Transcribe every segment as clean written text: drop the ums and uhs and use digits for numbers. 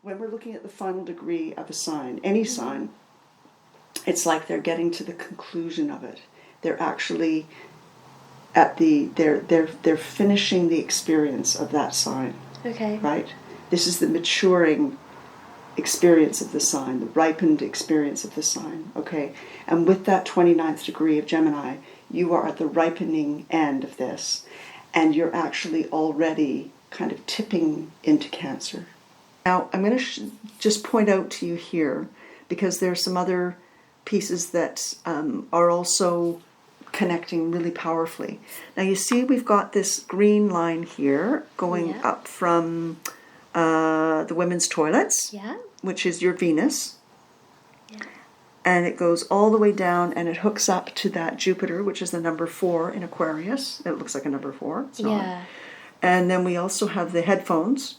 when we're looking at the final degree of a sign, any sign, it's like they're getting to the conclusion of it. They're actually at they're finishing the experience of that sign. Okay. Right? This is the maturing experience of the sign, the ripened experience of the sign. Okay? And with that 29th degree of Gemini, you are at the ripening end of this, and you're actually already kind of tipping into Cancer. Now, I'm going to just point out to you here, because there are some other pieces that are also connecting really powerfully. Now, you see we've got this green line here going up from the women's toilets, which is your Venus. Yeah. And it goes all the way down and it hooks up to that Jupiter, which is the number 4 in Aquarius. It looks like a number 4. It's not. Yeah. And then we also have the headphones,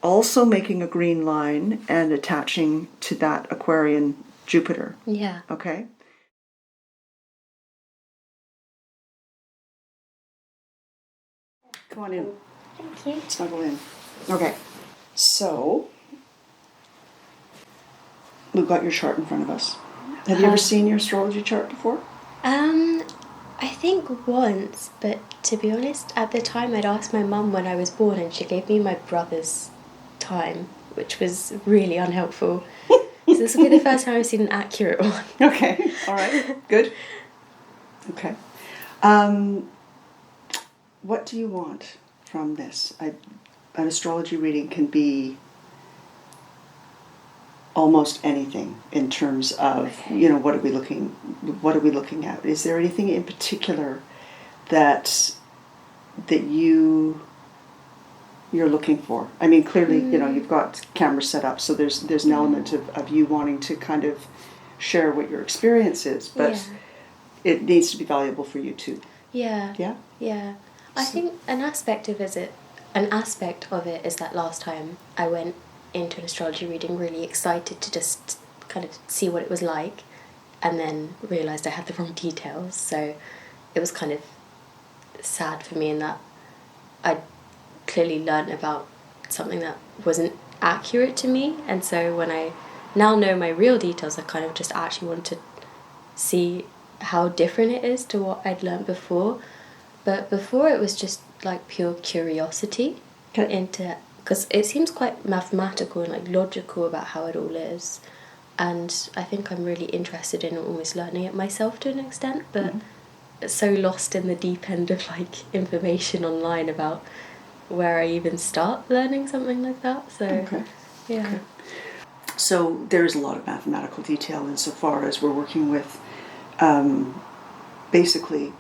also making a green line and attaching to that Aquarian Jupiter. Yeah. Okay? Come on in. Thank you. Snuggle in. Okay. So, we've got your chart in front of us. Have you ever seen your astrology chart before? I think once, but to be honest, at the time I'd asked my mum when I was born and she gave me my brother's time, which was really unhelpful. So this will be the first time I've seen an accurate one. Okay, all right, good. Okay. What do you want from this? An astrology reading can be almost anything in terms of, what are we looking at? Is there anything in particular that you're looking for? I mean, clearly, you've got cameras set up, so there's an element of you wanting to kind of share what your experience is, but it needs to be valuable for you too. Yeah. Yeah? Yeah. I think an aspect of it is that last time I went into an astrology reading really excited to just kind of see what it was like, and then realised I had the wrong details, so it was kind of sad for me in that I clearly learnt about something that wasn't accurate to me, and so when I now know my real details, I kind of just actually want to see how different it is to what I'd learnt before. But before it was just like pure curiosity into, because it seems quite mathematical and like logical about how it all is, and I think I'm really interested in almost learning it myself to an extent, but so lost in the deep end of like information online about where I even start learning something like that. So So there's a lot of mathematical detail insofar as we're working with basically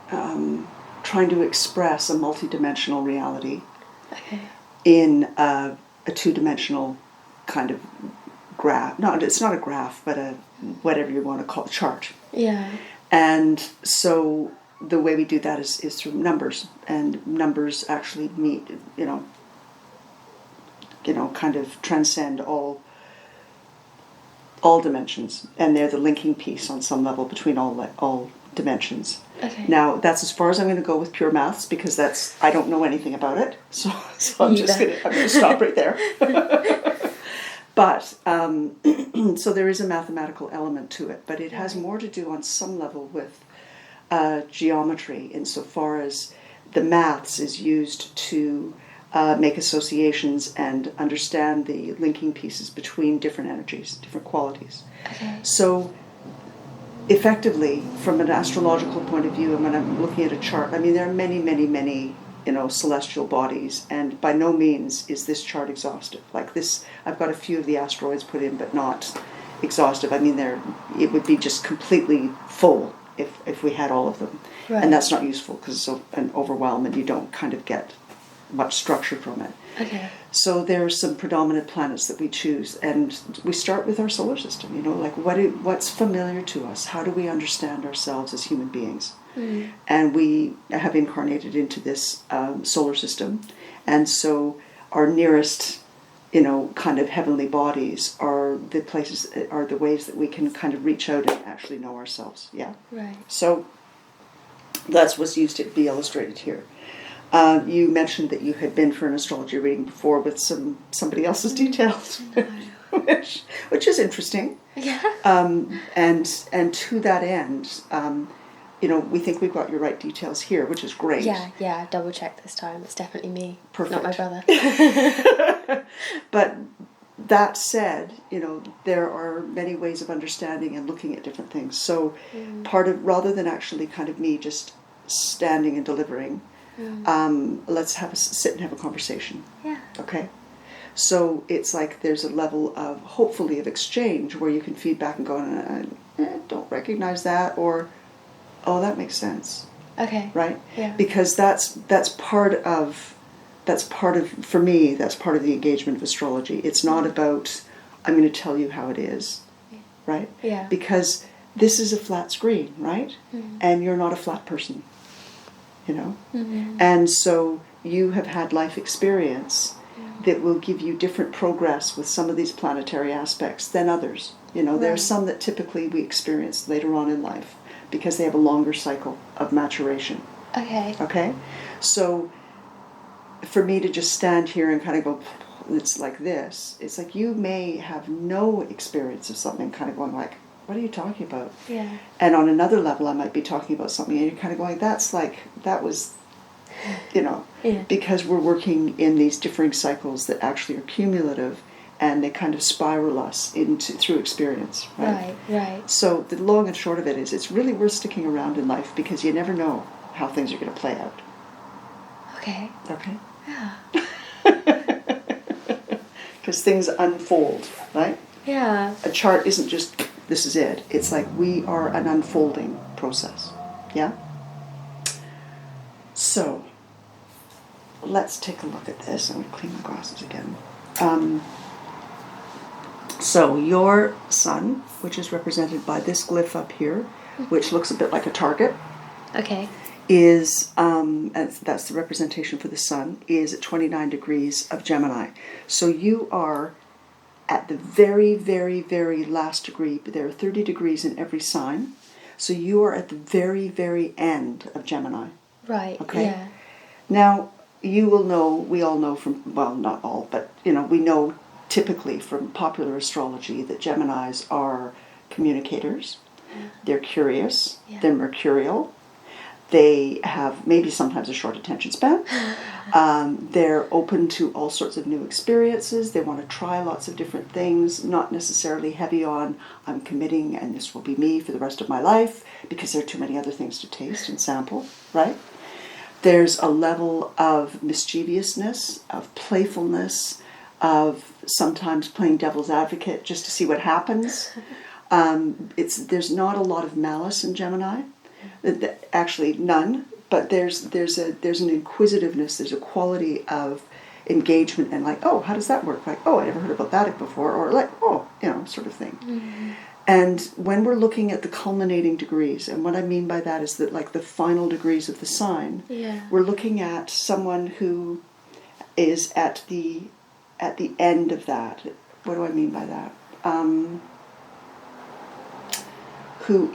trying to express a multidimensional reality in a two-dimensional kind of graph. No, it's not a graph, but a whatever you want to call it, chart. Yeah. And so the way we do that is through numbers, and numbers actually meet, kind of transcend all dimensions, and they're the linking piece on some level between all dimensions. Okay. Now, that's as far as I'm going to go with pure maths, because I don't know anything about it, so I'm just going to stop right there. But so there is a mathematical element to it, but it has more to do on some level with geometry, insofar as the maths is used to make associations and understand the linking pieces between different energies, different qualities. Okay. So effectively, from an astrological point of view, and when I'm looking at a chart, I mean, there are many, many, many, celestial bodies, and by no means is this chart exhaustive. Like this, I've got a few of the asteroids put in, but not exhaustive. I mean, it would be just completely full if we had all of them. Right. And that's not useful because it's an overwhelm and you don't kind of get much structure from it. Okay. So there are some predominant planets that we choose, and we start with our solar system, like what's familiar to us? How do we understand ourselves as human beings? Mm. And we have incarnated into this solar system, and so our nearest, kind of heavenly bodies are the ways that we can kind of reach out and actually know ourselves. Yeah. Right. So that's what's used to be illustrated here. You mentioned that you had been for an astrology reading before with somebody else's details, which is interesting. Yeah. And to that end, we think we've got your right details here, which is great. Yeah, double check this time. It's definitely me. Perfect. Not my brother. But that said, there are many ways of understanding and looking at different things. So rather than actually kind of me just standing and delivering, let's sit and have a conversation. Yeah. Okay? So it's like there's a level of, hopefully, of exchange where you can feed back and go, don't recognize that, or, oh, that makes sense. Okay. Right? Yeah. Because that's part of, for me, that's part of the engagement of astrology. It's not about, I'm going to tell you how it is. Yeah. Right? Yeah. Because this is a flat screen, right? And you're not a flat person. And so you have had life experience that will give you different progress with some of these planetary aspects than others. There are some that typically we experience later on in life because they have a longer cycle of maturation. Okay? So for me to just stand here and kind of go, it's like this, it's like you may have no experience of something, kind of going like, what are you talking about? Yeah. And on another level, I might be talking about something, and you're kind of going, that was, because we're working in these differing cycles that actually are cumulative, and they kind of spiral us through experience. Right. So the long and short of it is, it's really worth sticking around in life because you never know how things are going to play out. Okay. Yeah. Because things unfold, right? Yeah. A chart isn't just, this is it. It's like we are an unfolding process. Yeah? So, let's take a look at this. I'm going to clean my glasses again. So, your sun, which is represented by this glyph up here, which looks a bit like a target, Okay. is, and that's the representation for the sun, is at 29 degrees of Gemini. So you are at the very, very, very last degree, but there are 30 degrees in every sign. So you are at the very, very end of Gemini. Right. Okay? Yeah. Now, you will know, we all know from, well, not all, but, we know typically from popular astrology that Geminis are communicators. They're curious. They're mercurial. They have maybe sometimes a short attention span. They're open to all sorts of new experiences. They want to try lots of different things, not necessarily heavy on, I'm committing and this will be me for the rest of my life, because there are too many other things to taste and sample, right? There's a level of mischievousness, of playfulness, of sometimes playing devil's advocate just to see what happens. There's not a lot of malice in Gemini. Actually, none. But there's an inquisitiveness. There's a quality of engagement and like, oh, how does that work? Like, oh, I never heard about that before, or like, oh, sort of thing. And when we're looking at the culminating degrees, and what I mean by that is that like the final degrees of the sign, we're looking at someone who is at the end of that. What do I mean by that? Who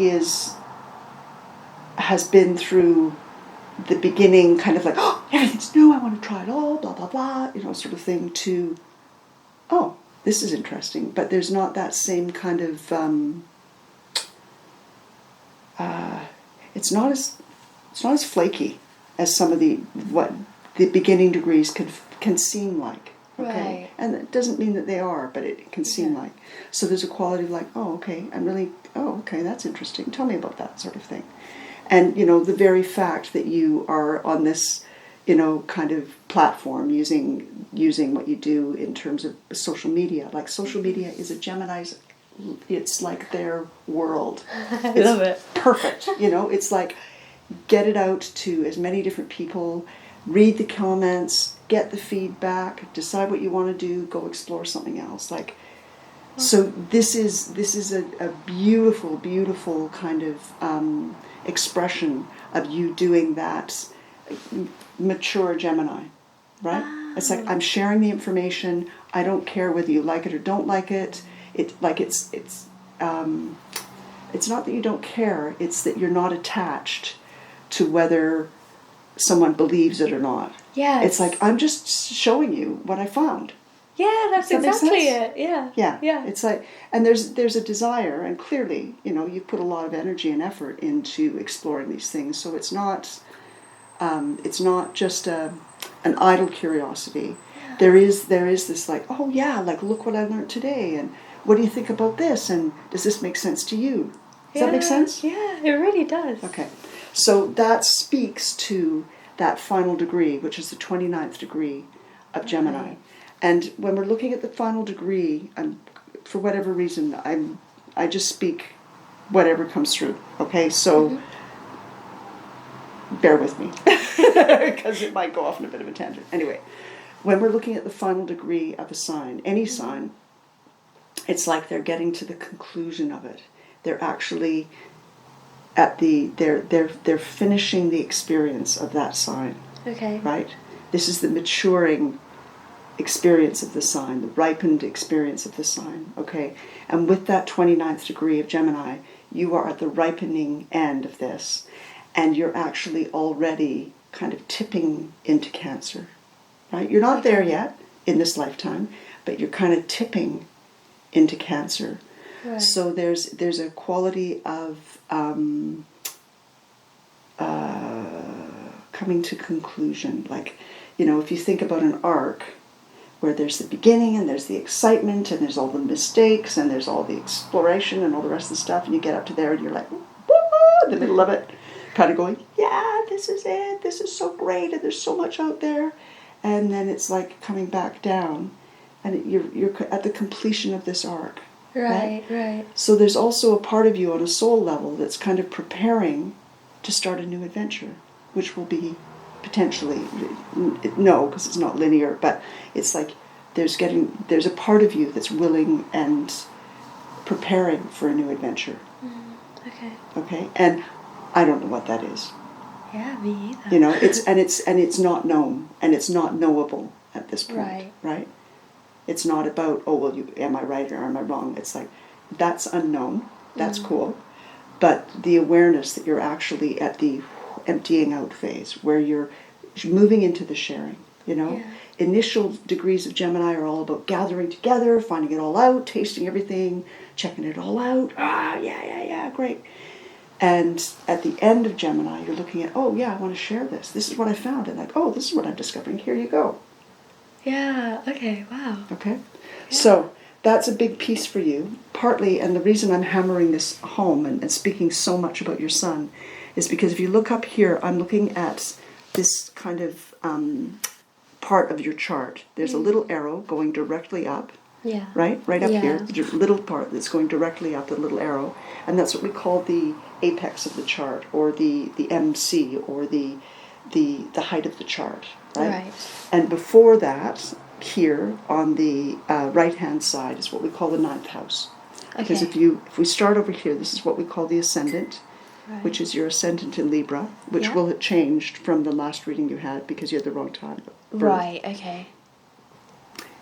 has been through the beginning, kind of like, oh, everything's new, I want to try it all, blah, blah, blah, sort of thing, to, oh, this is interesting. But there's not that same kind of, it's not as flaky as some of what the beginning degrees can seem like. Okay, Right. and it doesn't mean that they are, but it can seem like. So there's a quality of like, oh, okay, okay, that's interesting. Tell me about that sort of thing. And, the very fact that you are on this, kind of platform using what you do in terms of social media. Like social media is a Gemini's, it's like their world. I love it. Perfect. It's like, get it out to as many different people, read the comments, get the feedback, decide what you want to do, go explore something else. Like, so this is a beautiful, beautiful kind of expression of you doing that mature Gemini, right? Wow. It's like, I'm sharing the information. I don't care whether you like it or don't like it. It's not that you don't care. It's that you're not attached to whether someone believes it or not. Yeah. It's like, I'm just showing you what I found. Yeah, that's Does that make exactly sense? it. Yeah. Yeah. Yeah. It's like, and there's a desire, and clearly, you put a lot of energy and effort into exploring these things. So it's not just an idle curiosity. Yeah. There is this like, oh yeah, like look what I learned today, and what do you think about this, and does this make sense to you? Does that make sense? Yeah, it really does. Okay. So that speaks to that final degree, which is the 29th degree of Gemini. Right. And when we're looking at the final degree, for whatever reason, I just speak whatever comes through. Okay, so bear with me, because it might go off on a bit of a tangent. Anyway, when we're looking at the final degree of a sign, any sign, it's like they're getting to the conclusion of it. They're actually they're finishing the experience of that sign. Okay. Right? This is the maturing experience of the sign, the ripened experience of the sign. Okay? And with that 29th degree of Gemini, you are at the ripening end of this, and you're actually already kind of tipping into Cancer. Right? You're not there yet in this lifetime, but you're kind of tipping into Cancer. Right. So there's a quality of coming to conclusion. Like, if you think about an arc where there's the beginning and there's the excitement and there's all the mistakes and there's all the exploration and all the rest of the stuff, and you get up to there and you're like, woo, in the middle of it, kind of going, yeah, this is it, this is so great, and there's so much out there. And then it's like coming back down, and you're at the completion of this arc. Right. So there's also a part of you on a soul level that's kind of preparing to start a new adventure, which will be potentially, no, because it's not linear, but it's like there's a part of you that's willing and preparing for a new adventure. Okay. Okay, and I don't know what that is. Yeah, me either. It's not known, and it's not knowable at this point. Right. It's not about, oh, well, am I right or am I wrong? It's like, that's unknown, that's cool. But the awareness that you're actually at the emptying out phase, where you're moving into the sharing, Yeah. Initial degrees of Gemini are all about gathering together, finding it all out, tasting everything, checking it all out. Yeah, great. And at the end of Gemini, you're looking at, oh, yeah, I want to share this. This is what I found. And like, oh, this is what I'm discovering. Here you go. Yeah, okay, wow. Okay? Yeah. So that's a big piece for you. Partly, and the reason I'm hammering this home and speaking so much about your sun is because if you look up here, I'm looking at this kind of part of your chart. There's a little arrow going directly up. Yeah. Right up here. There's a little part that's going directly up, the little arrow. And that's what we call the apex of the chart, or the MC, or the height of the chart. Right? And before that, here on the right-hand side is what we call the 9th house. Because if we start over here, this is what we call the ascendant, which is your ascendant in Libra, which will have changed from the last reading you had because you had the wrong time. Right, okay.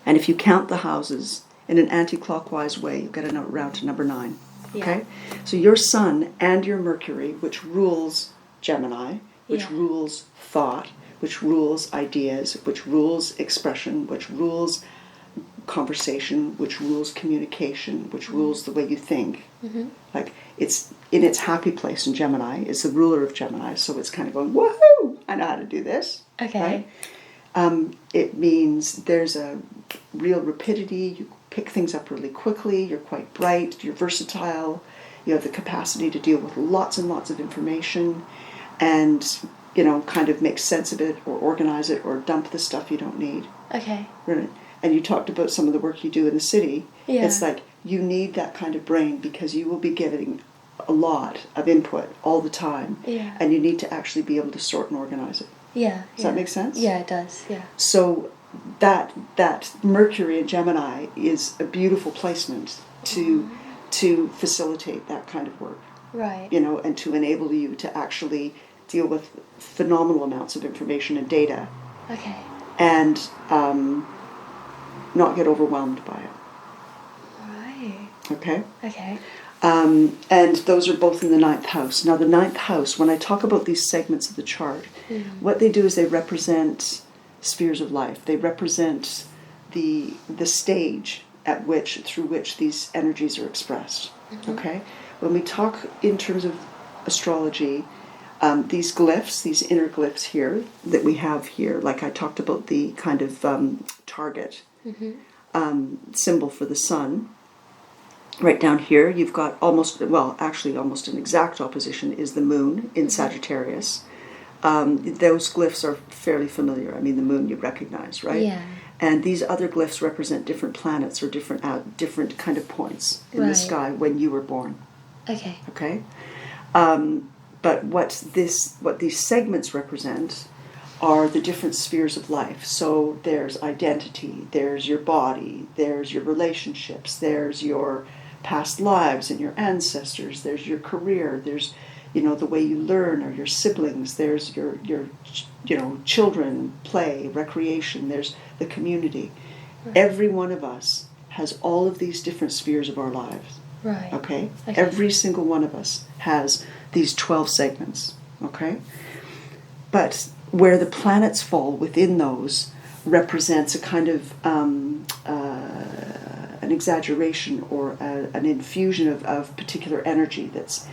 And if you count the houses in an anti-clockwise way, you get around to number 9. Okay? So your sun and your Mercury, which rules Gemini, which rules thought, which rules ideas, which rules expression, which rules conversation, which rules communication, which rules the way you think. Like, it's in its happy place in Gemini. It's the ruler of Gemini, so it's kind of going, woohoo, I know how to do this. Okay. Right? It means there's a real rapidity. You pick things up really quickly. You're quite bright. You're versatile. You have the capacity to deal with lots and lots of information, and kind of make sense of it, or organize it, or dump the stuff you don't need. Okay. Right. And you talked about some of the work you do in the city. Yeah. It's like you need that kind of brain because you will be getting a lot of input all the time. Yeah. And you need to actually be able to sort and organize it. Yeah. Does that make sense? Yeah, it does, yeah. So that Mercury in Gemini is a beautiful placement to facilitate that kind of work. Right. And to enable you to actually deal with phenomenal amounts of information and data. Okay. And not get overwhelmed by it. Right. Okay? Okay. And those are both in the ninth house. Now, the ninth house, when I talk about these segments of the chart, what they do is they represent spheres of life. They represent the stage through which these energies are expressed. Okay? When we talk in terms of astrology, these glyphs, these inner glyphs here that we have here, like I talked about the kind of target symbol for the sun. Right down here, you've got almost an exact opposition is the moon in Sagittarius. Those glyphs are fairly familiar. I mean, the moon you recognize, right? Yeah. And these other glyphs represent different planets or different kind of points in the sky when you were born. Okay. Okay? But what these segments represent are the different spheres of life. So there's identity, there's your body, there's your relationships, there's your past lives and your ancestors, there's your career, there's the way you learn or your siblings, there's your children, play, recreation, there's the community. Right. Every one of us has all of these different spheres of our lives. Right. Okay? Every single one of us has these 12 segments. Okay? But where the planets fall within those represents a kind of an exaggeration or an infusion of particular energy that's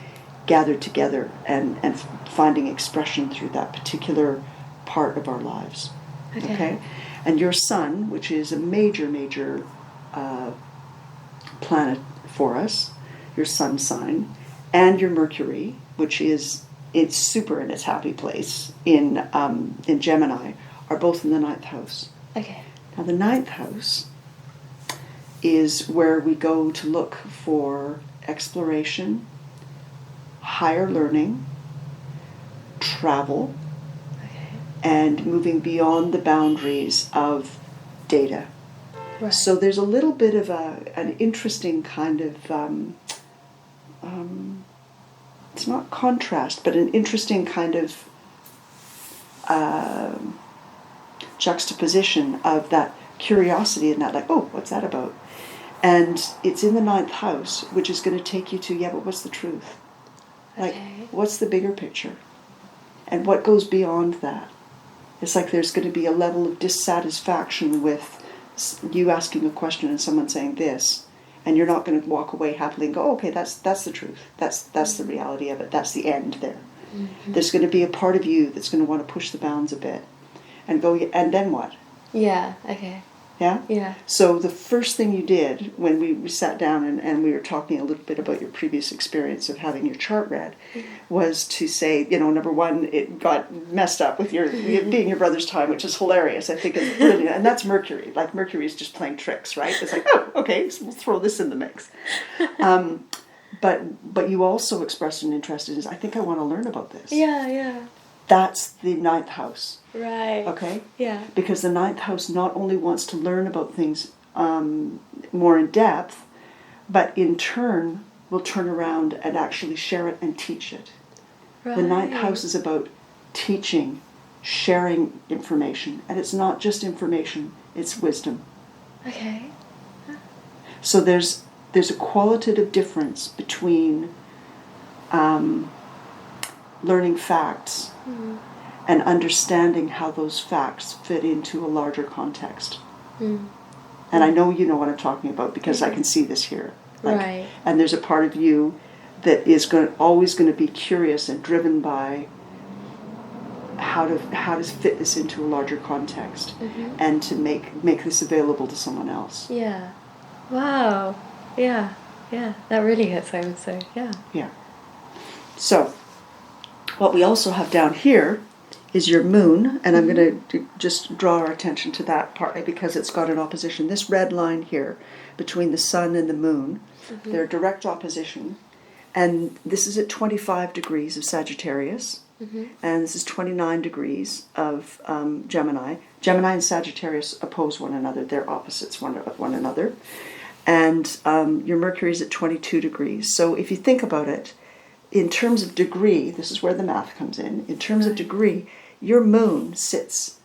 gathered together and finding expression through that particular part of our lives. Okay? And your sun, which is a major planet for us, your sun sign, and your Mercury, which is it's super in its happy place in Gemini, are both in the ninth house. Okay. Now the ninth house is where we go to look for exploration, higher learning, travel, and moving beyond the boundaries of data. Right. So there's a little bit of an interesting kind of it's not contrast, but an interesting kind of juxtaposition of that curiosity and that, like, oh, what's that about? And it's in the ninth house, which is going to take you to, but what's the truth? Like, what's the bigger picture? And what goes beyond that? It's like there's going to be a level of dissatisfaction with you asking a question and someone saying this, and you're not going to walk away happily and go, oh, okay, that's the truth. That's the reality of it. That's the end there. Mm-hmm. There's going to be a part of you that's going to want to push the bounds a bit and go, and then what? Yeah, okay. Yeah? Yeah. So the first thing you did when we sat down and we were talking a little bit about your previous experience of having your chart read was to say, number one, it got messed up with your being your brother's time, which is hilarious. I think it's brilliant. And that's Mercury. Like, Mercury is just playing tricks, right? It's like, oh, okay, so we'll throw this in the mix. But you also expressed an interest in, I think I want to learn about this. Yeah, yeah. That's the ninth house. Right. Okay? Yeah. Because the ninth house not only wants to learn about things more in depth, but in turn will turn around and actually share it and teach it. Right. The ninth house is about teaching, sharing information. And it's not just information, it's wisdom. Okay. So there's a qualitative difference between learning facts and understanding how those facts fit into a larger context. And I know you know what I'm talking about because I can see this here. Right. And there's a part of you that is always going to be curious and driven by how to fit this into a larger context and to make this available to someone else. Yeah. Wow. Yeah. Yeah. That really hits home. So yeah. Yeah. So what we also have down here is your moon, and I'm going to just draw our attention to that partly because it's got an opposition. This red line here between the sun and the moon, they're direct opposition, and this is at 25 degrees of Sagittarius, and this is 29 degrees of Gemini. Gemini and Sagittarius oppose one another. They're opposites of one another. And your Mercury is at 22 degrees. So if you think about it, in terms of degree, this is where the math comes in terms of degree, your moon sits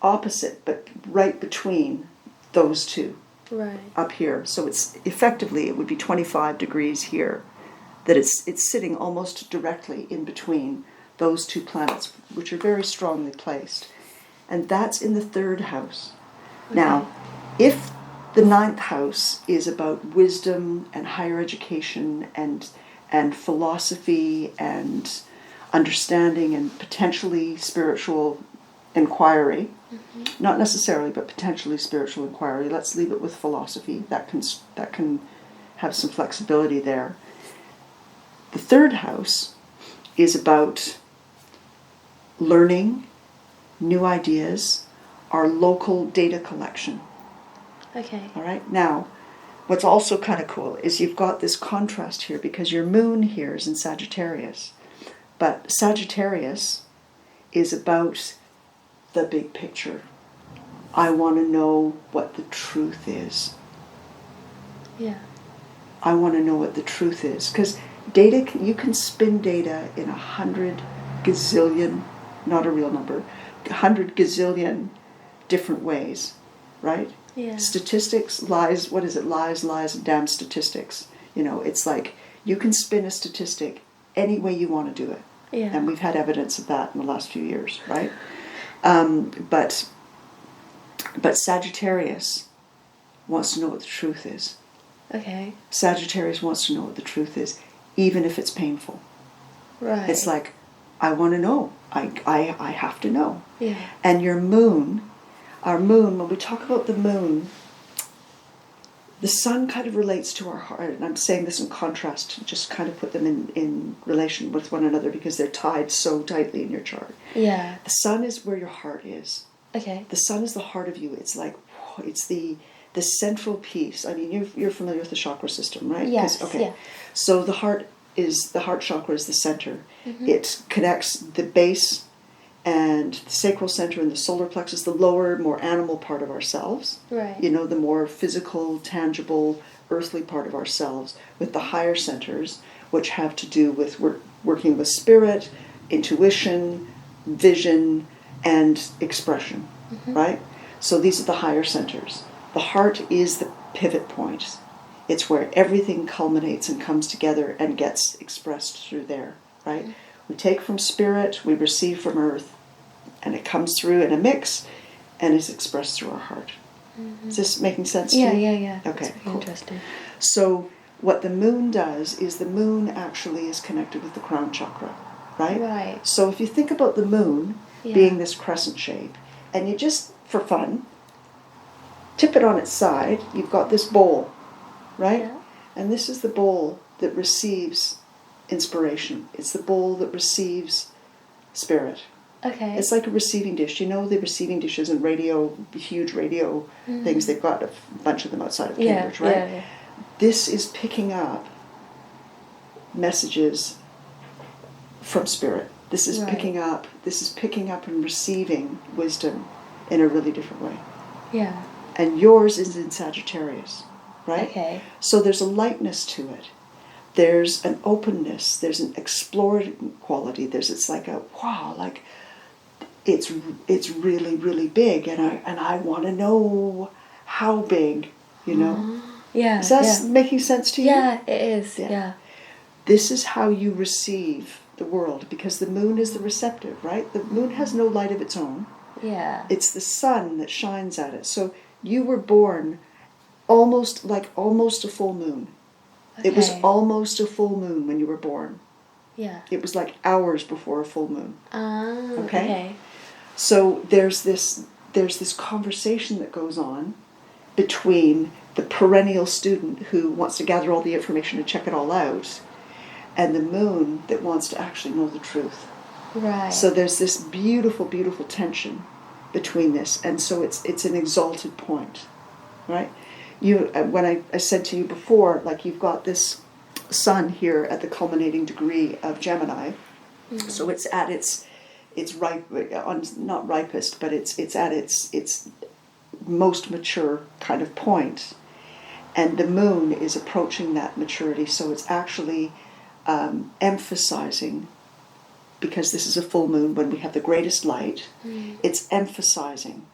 opposite, but right between those two. Right. Up here. So it's effectively, it would be 25 degrees here. that it's sitting almost directly in between those two planets, which are very strongly placed. And that's in the 3rd house. Okay. Now, if the 9th house is about wisdom and higher education and philosophy and understanding and potentially spiritual inquiry, not necessarily, but potentially spiritual inquiry. Let's leave it with philosophy. That can have some flexibility there. The 3rd house is about learning, new ideas, our local data collection. Okay. All right. Now, what's also kind of cool is you've got this contrast here because your moon here is in Sagittarius. But Sagittarius is about the big picture. I want to know what the truth is. Yeah. I want to know what the truth is. Because data, you can spin data in 100 gazillion, not a real number, 100 gazillion different ways, right? Yeah. Statistics, lies, what is it? Lies, and damn statistics. You know, it's like you can spin a statistic any way you want to do it. Yeah. And we've had evidence of that in the last few years, right? But Sagittarius wants to know what the truth is. Okay. Sagittarius wants to know what the truth is, even if it's painful. Right. It's like, I want to know. I have to know. Yeah. And your moon, our moon, when we talk about the moon, the sun kind of relates to our heart. And I'm saying this in contrast to just kind of put them in relation with one another because they're tied so tightly in your chart. Yeah. The sun is where your heart is. Okay. The sun is the heart of you. It's like, it's the central piece. I mean, you're familiar with the chakra system, right? Yes. Okay. Yeah. So the heart chakra is the center. Mm-hmm. It connects the base and the sacral center and the solar plexus, the lower, more animal part of ourselves. Right. You know, the more physical, tangible, earthly part of ourselves, with the higher centers, which have to do with working with spirit, intuition, vision, and expression, right? So these are the higher centers. The heart is the pivot point. It's where everything culminates and comes together and gets expressed through there, right? We take from spirit, we receive from earth, and it comes through in a mix and is expressed through our heart. Is this making sense to you? Yeah. Okay, That's cool. interesting. So what the moon does is the moon actually is connected with the crown chakra, right? Right. So if you think about the moon being this crescent shape, and you just, for fun, tip it on its side, you've got this bowl, right? Yeah. And this is the bowl that receives inspiration. It's the bowl that receives spirit. Okay. It's like a receiving dish. You know the receiving dishes and huge radio things, they've got a bunch of them outside of Cambridge, right? Yeah. This is picking up messages from spirit. This is picking up and receiving wisdom in a really different way. Yeah. And yours is in Sagittarius, right? Okay. So there's a lightness to it. There's an openness. There's an explorative quality. It's like a wow, like it's really, really big, and I want to know how big, you know. Yeah. Is that making sense to you? Yeah, it is. Yeah. This is how you receive the world, because the moon is the receptive, right? The moon has no light of its own. Yeah. It's the sun that shines at it. So you were born almost a full moon. Okay. It was almost a full moon when you were born. Yeah. It was like hours before a full moon. Okay. So there's this conversation that goes on between the perennial student who wants to gather all the information and check it all out, and the moon that wants to actually know the truth. Right. So there's this beautiful, beautiful tension between this, and so it's an exalted point, right? When I said to you before, like you've got this sun here at the culminating degree of Gemini, so it's at its ripe, not ripest, but it's at its most mature kind of point, and the moon is approaching that maturity. So it's actually emphasizing, because this is a full moon when we have the greatest light, it's emphasizing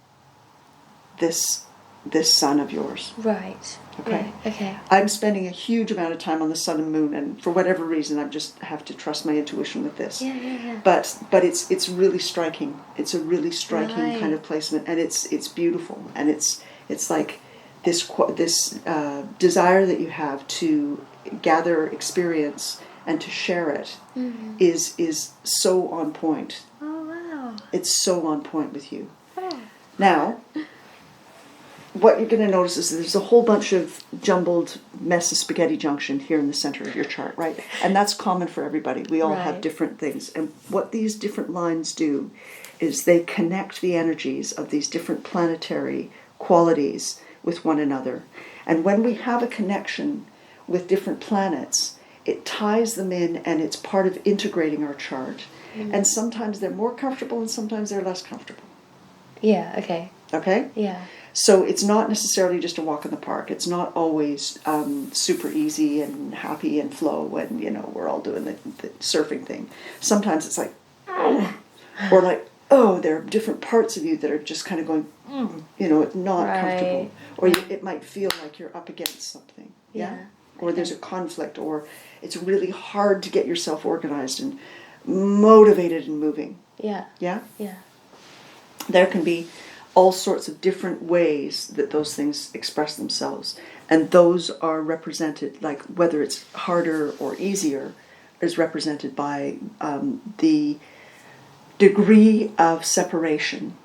this this sun of yours. Right. Okay. Yeah. Okay. I'm spending a huge amount of time on the sun and moon, and for whatever reason, I just have to trust my intuition with this. Yeah. But it's really striking. It's a really striking kind of placement, and it's beautiful, and it's like this desire that you have to gather experience and to share it is so on point. Oh wow. It's so on point with you. Oh. Now, what you're going to notice is there's a whole bunch of jumbled mess of spaghetti junction here in the center of your chart, right? And that's common for everybody. We all have different things. And what these different lines do is they connect the energies of these different planetary qualities with one another. And when we have a connection with different planets, it ties them in, and it's part of integrating our chart. And sometimes they're more comfortable and sometimes they're less comfortable. Yeah, okay. Okay? Yeah. So it's not necessarily just a walk in the park. It's not always super easy and happy and flow and, we're all doing the surfing thing. Sometimes it's like, or like, there are different parts of you that are just kind of going, it's not comfortable. Or it might feel like you're up against something. Yeah? Or there's a conflict, or it's really hard to get yourself organized and motivated and moving. Yeah. Yeah? Yeah. There can be all sorts of different ways that those things express themselves. And those are represented, like whether it's harder or easier, is represented by the degree of separation.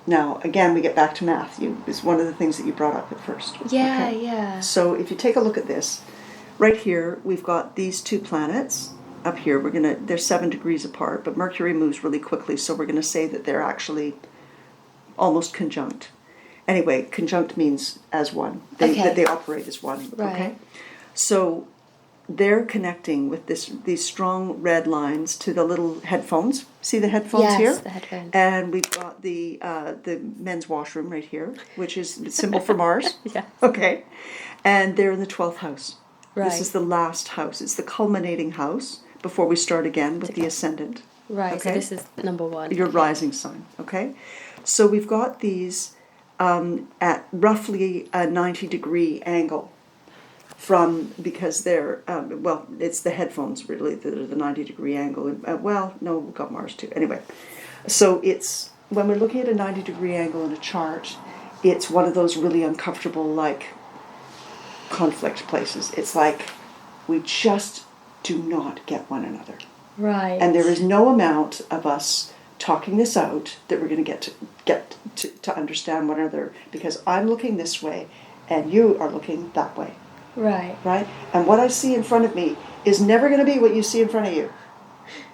Now, again, we get back to math. It's one of the things that you brought up at first. Yeah, okay? yeah. So if you take a look at this, right here, we've got these two planets. Up here, they're 7 degrees apart, but Mercury moves really quickly, so we're going to say that they're actually almost conjunct. Anyway, conjunct means as one. That they operate as one. Right. Okay? So they're connecting with these strong red lines to the little headphones. See the headphones here? Yes, the headphones. And we've got the men's washroom right here, which is the symbol for Mars. Yeah. Okay. And they're in the 12th house. Right. This is the last house. It's the culminating house before we start again with the ascendant. Right, okay? so this is number 1. Your rising sign, okay? So we've got these at roughly a 90-degree angle because they're, it's the headphones really that are the 90-degree angle. No, we've got Mars too. Anyway, so it's, when we're looking at a 90-degree angle in a chart, it's one of those really uncomfortable, like, conflict places. It's like we just do not get one another. Right. And there is no amount of us talking this out that we're going to get to understand one another, because I'm looking this way and you are looking that way. Right. Right? And what I see in front of me is never going to be what you see in front of you.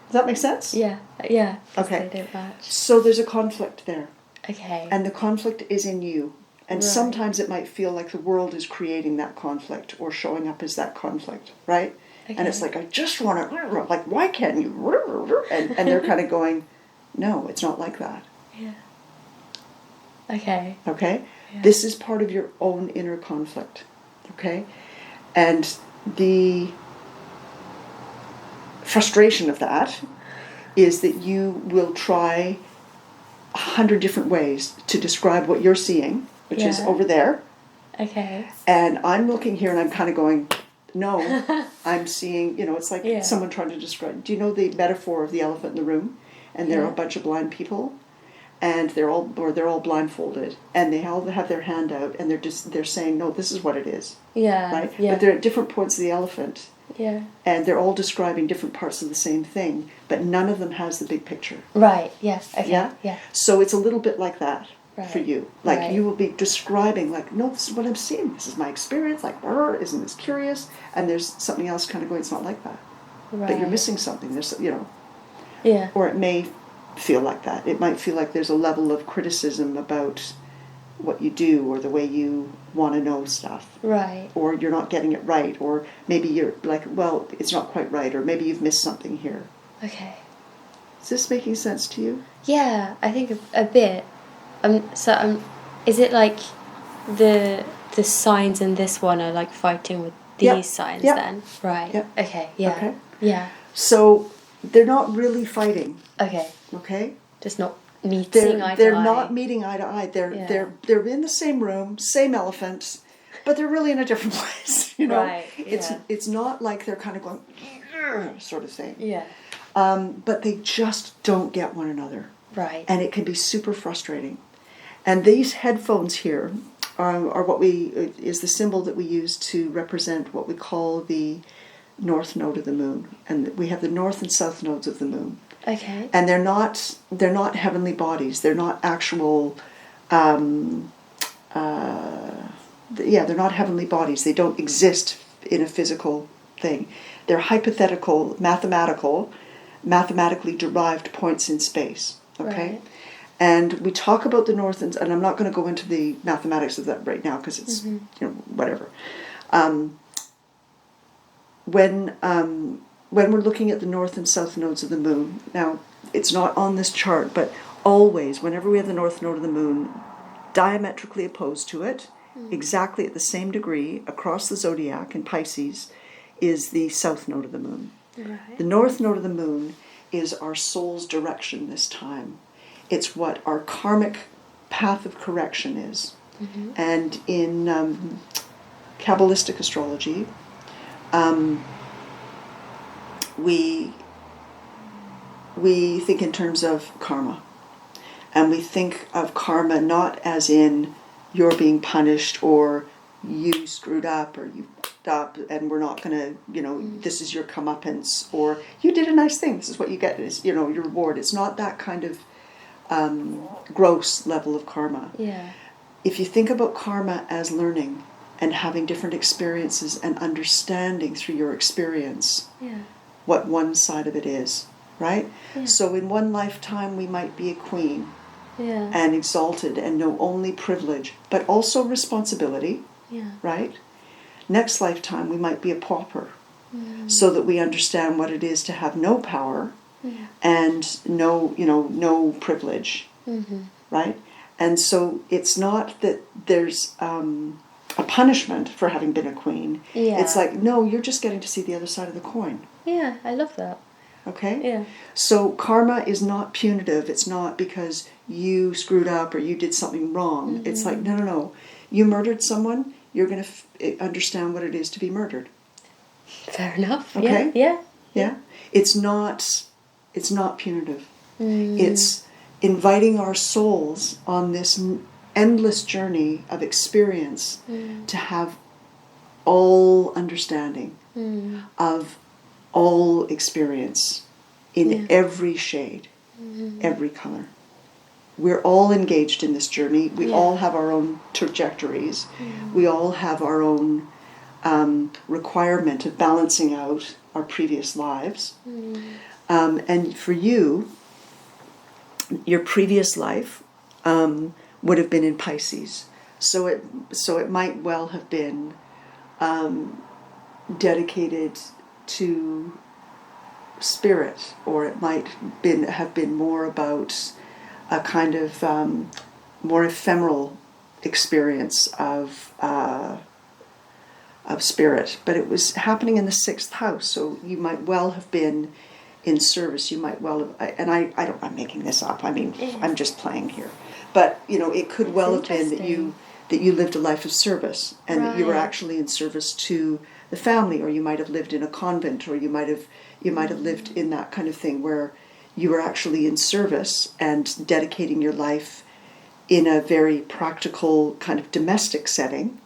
Does that make sense? Yeah. Yeah. Okay. They don't match. So there's a conflict there. Okay. And the conflict is in you. And Right. sometimes it might feel like the world is creating that conflict or showing up as that conflict, right? Okay. And it's like, I just want to, like, why can't you? And they're kind of going, no, it's not like that. Yeah. Okay. Okay? Yeah. This is part of your own inner conflict. Okay? And the frustration of that is that you will try 100 different ways to describe what you're seeing, which is over there. Okay. And I'm looking here and I'm kind of going, no, I'm seeing, it's like someone trying to describe. Do you know the metaphor of the elephant in the room? And there are a bunch of blind people, and they're all blindfolded, and they all have their hand out, and they're saying, no, this is what it is. Yeah. Right? Yeah. But they're at different points of the elephant. Yeah. And they're all describing different parts of the same thing, but none of them has the big picture. Right. Yes. Okay. Yeah? Yeah. So it's a little bit like that for Right. you. Like Right. you will be describing, like, no, this is what I'm seeing. This is my experience. Like, isn't this curious? And there's something else kind of going, it's not like that. Right. But you're missing something. There's, Yeah. or it may feel like that. It might feel like there's a level of criticism about what you do or the way you want to know stuff. Right. Or you're not getting it right. Or maybe you're like, well, it's not quite right. Or maybe you've missed something here. Okay. Is this making sense to you? Yeah, I think a bit. Is it like the signs in this one are like fighting with these signs then? Right. Yep. Okay. Yeah. Okay. Yeah. So they're not really fighting. Okay. Okay? Just not Meeting eye to they're eye. not meeting eye to eye. They're in the same room, same elephant, but they're really in a different place. You know, Right, yeah. It's not like they're kind of going sort of thing. Yeah. But they just don't get one another. Right. And it can be super frustrating. And these headphones here are what is the symbol that we use to represent what we call the north node of the moon. And we have the north and south nodes of the moon. Okay. And they're not heavenly bodies. They're not actual they're not heavenly bodies. They don't exist in a physical thing. They're hypothetical, mathematically derived points in space. Okay? Right. And we talk about the north, and I'm not going to go into the mathematics of that right now because it's, whatever. When we're looking at the north and south nodes of the moon, now it's not on this chart, but always, whenever we have the north node of the moon diametrically opposed to it, exactly at the same degree across the zodiac in Pisces, is the south node of the moon. Right. The north node of the moon is our soul's direction this time. It's what our karmic path of correction is. And in Kabbalistic astrology, we think in terms of karma. And we think of karma not as in you're being punished or you screwed up or you fucked up and we're not going to, this is your comeuppance, or you did a nice thing, this is what you get, is your reward. It's not that kind of gross level of karma. Yeah. If you think about karma as learning and having different experiences and understanding through your experience what one side of it is, right? Yeah. So in one lifetime we might be a queen Yeah. and exalted and know only privilege, but also responsibility, Yeah. right? Next lifetime we might be a pauper, so that we understand what it is to have no power and no privilege, right? And so it's not that there's a punishment for having been a queen. Yeah. It's like, no, you're just getting to see the other side of the coin. Yeah, I love that. Okay? Yeah. So karma is not punitive. It's not because you screwed up or you did something wrong. It's like, no. You murdered someone, you're going to understand what it is to be murdered. Fair enough. Okay? Yeah. It's not punitive. It's inviting our souls on this endless journey of experience to have all understanding of all experience in every shade, every color. We're all engaged in this journey. We all have our own trajectories. We all have our own requirement of balancing out our previous lives. And for you, your previous life would have been in Pisces. So it might well have been dedicated to spirit, or it might have been more about a kind of more ephemeral experience of spirit. But it was happening in the 6th house, so you might well have been in service. You might well have, and I'm making this up. I mean, I'm just playing here. But it could well have been that you lived a life of service, and that you were actually in service to the family, or you might have lived in a convent, or you might have lived in that kind of thing where you were actually in service and dedicating your life in a very practical kind of domestic setting,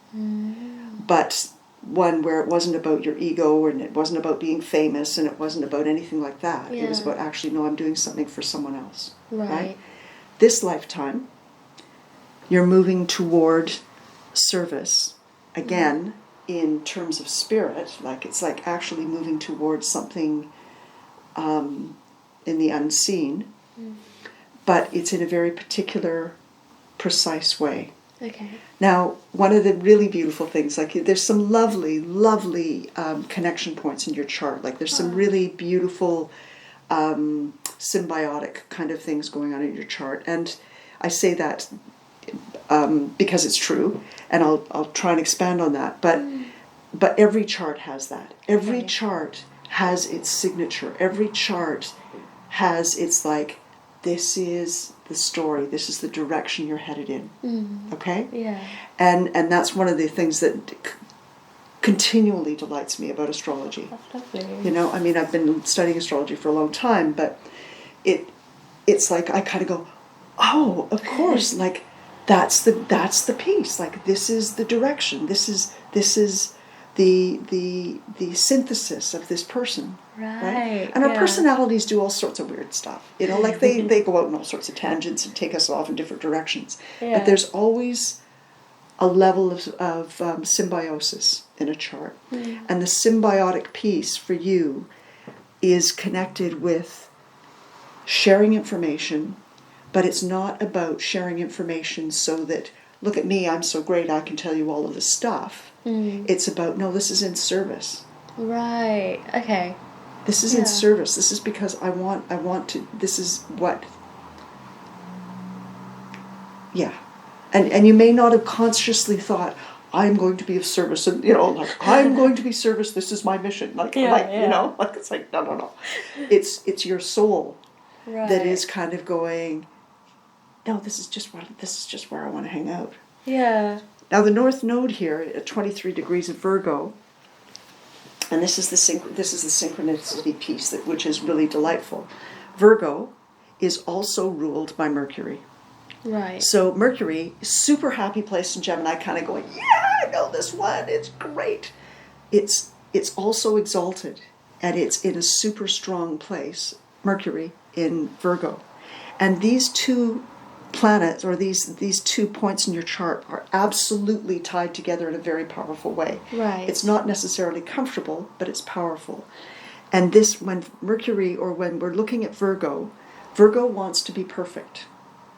but one where it wasn't about your ego, and it wasn't about being famous, and it wasn't about anything like that. It was about actually, no, I'm doing something for someone else. Right? This lifetime, you're moving toward service again in terms of spirit. It's like actually moving towards something in the unseen, but it's in a very particular, precise way. Okay. Now, one of the really beautiful things, there's some lovely, lovely connection points in your chart. There's some really beautiful symbiotic kind of things going on in your chart. And I say that because it's true, and I'll try and expand on that. But every chart has that. Every chart has its signature. Every chart has its this is the story. This is the direction you're headed in. Okay? Yeah. And that's one of the things that continually delights me about astrology. That's lovely. You know, I mean, I've been studying astrology for a long time, but it's like I kind of go, oh, of course, like that's the piece. Like this is the direction. This is the synthesis of this person. Right. And our personalities do all sorts of weird stuff. You know, like they go out in all sorts of tangents and take us off in different directions. Yeah. But there's always a level of symbiosis in a chart. And the symbiotic piece for you is connected with sharing information, but it's not about sharing information so that, look at me, I'm so great, I can tell you all of this stuff. It's about, no, this is in service. Right. Okay. This is in service. This is because I want to, this is what, yeah. And you may not have consciously thought, I'm going to be of service, and, you know, like, I'm going to be service, this is my mission. You know, like, it's like, no. It's your soul that is kind of going, no, this is just where I want to hang out. Yeah. Now the North Node here at 23 degrees of Virgo, and this is the synchronicity piece which is really delightful. Virgo is also ruled by Mercury. Right. So Mercury, super happy place in Gemini, kind of going, yeah, I know this one, it's great. It's also exalted, and it's in a super strong place, Mercury in Virgo. And these two planets, or these 2 points in your chart, are absolutely tied together in a very powerful way. Right. It's not necessarily comfortable, but it's powerful. And this, when Mercury, or when we're looking at Virgo wants to be perfect.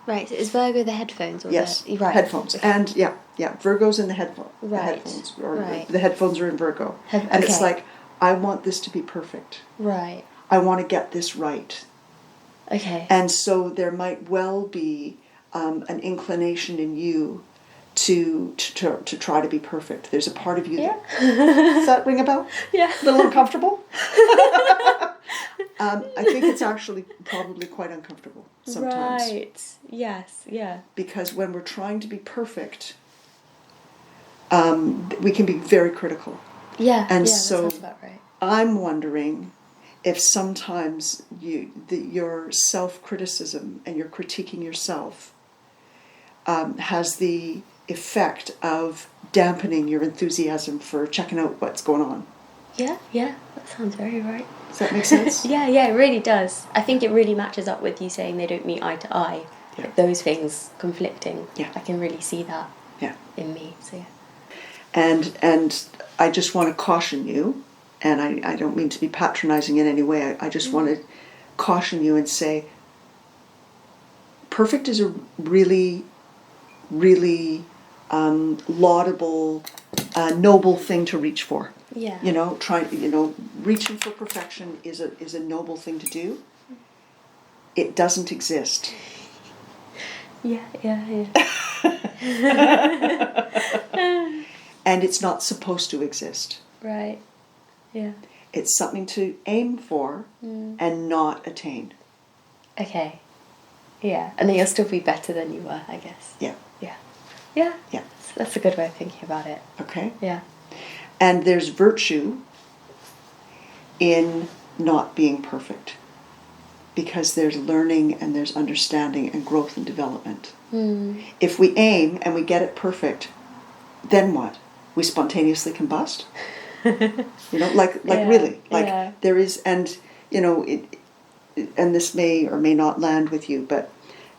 Right. So is Virgo the headphones? Or Yes, right. headphones. Okay. And yeah, Virgo's in the headphone. Right. The headphones, or Right. the headphones are in Virgo. And it's like, I want this to be perfect. Right. I want to get this right. Okay. And so there might well be an inclination in you to try to be perfect. There's a part of you that... Does that ring a bell? Yeah. A little uncomfortable? I think it's actually probably quite uncomfortable sometimes. Right. Yes. Yeah. Because when we're trying to be perfect, we can be very critical. Yeah. And that so sounds about right. I'm wondering if sometimes your self-criticism and your critiquing yourself has the effect of dampening your enthusiasm for checking out what's going on. Yeah, that sounds very right. Does that make sense? Yeah, it really does. I think it really matches up with you saying they don't meet eye to eye. Yeah. Like those things conflicting. Yeah. I can really see that Yeah. in me. So yeah. And I just want to caution you, and I don't mean to be patronizing in any way, I just want to caution you and say, perfect is a really, really laudable, noble thing to reach for. Yeah. You know, reaching for perfection is a noble thing to do. It doesn't exist. Yeah. And it's not supposed to exist. Right. Yeah. It's something to aim for and not attain. Okay. Yeah. And then you'll still be better than you were, I guess. Yeah. Yeah. Yeah. That's a good way of thinking about it. Okay? Yeah. And there's virtue in not being perfect, because there's learning and there's understanding and growth and development. If we aim and we get it perfect, then what? We spontaneously combust? You know, like really, like there is, and you know, and this may or may not land with you, but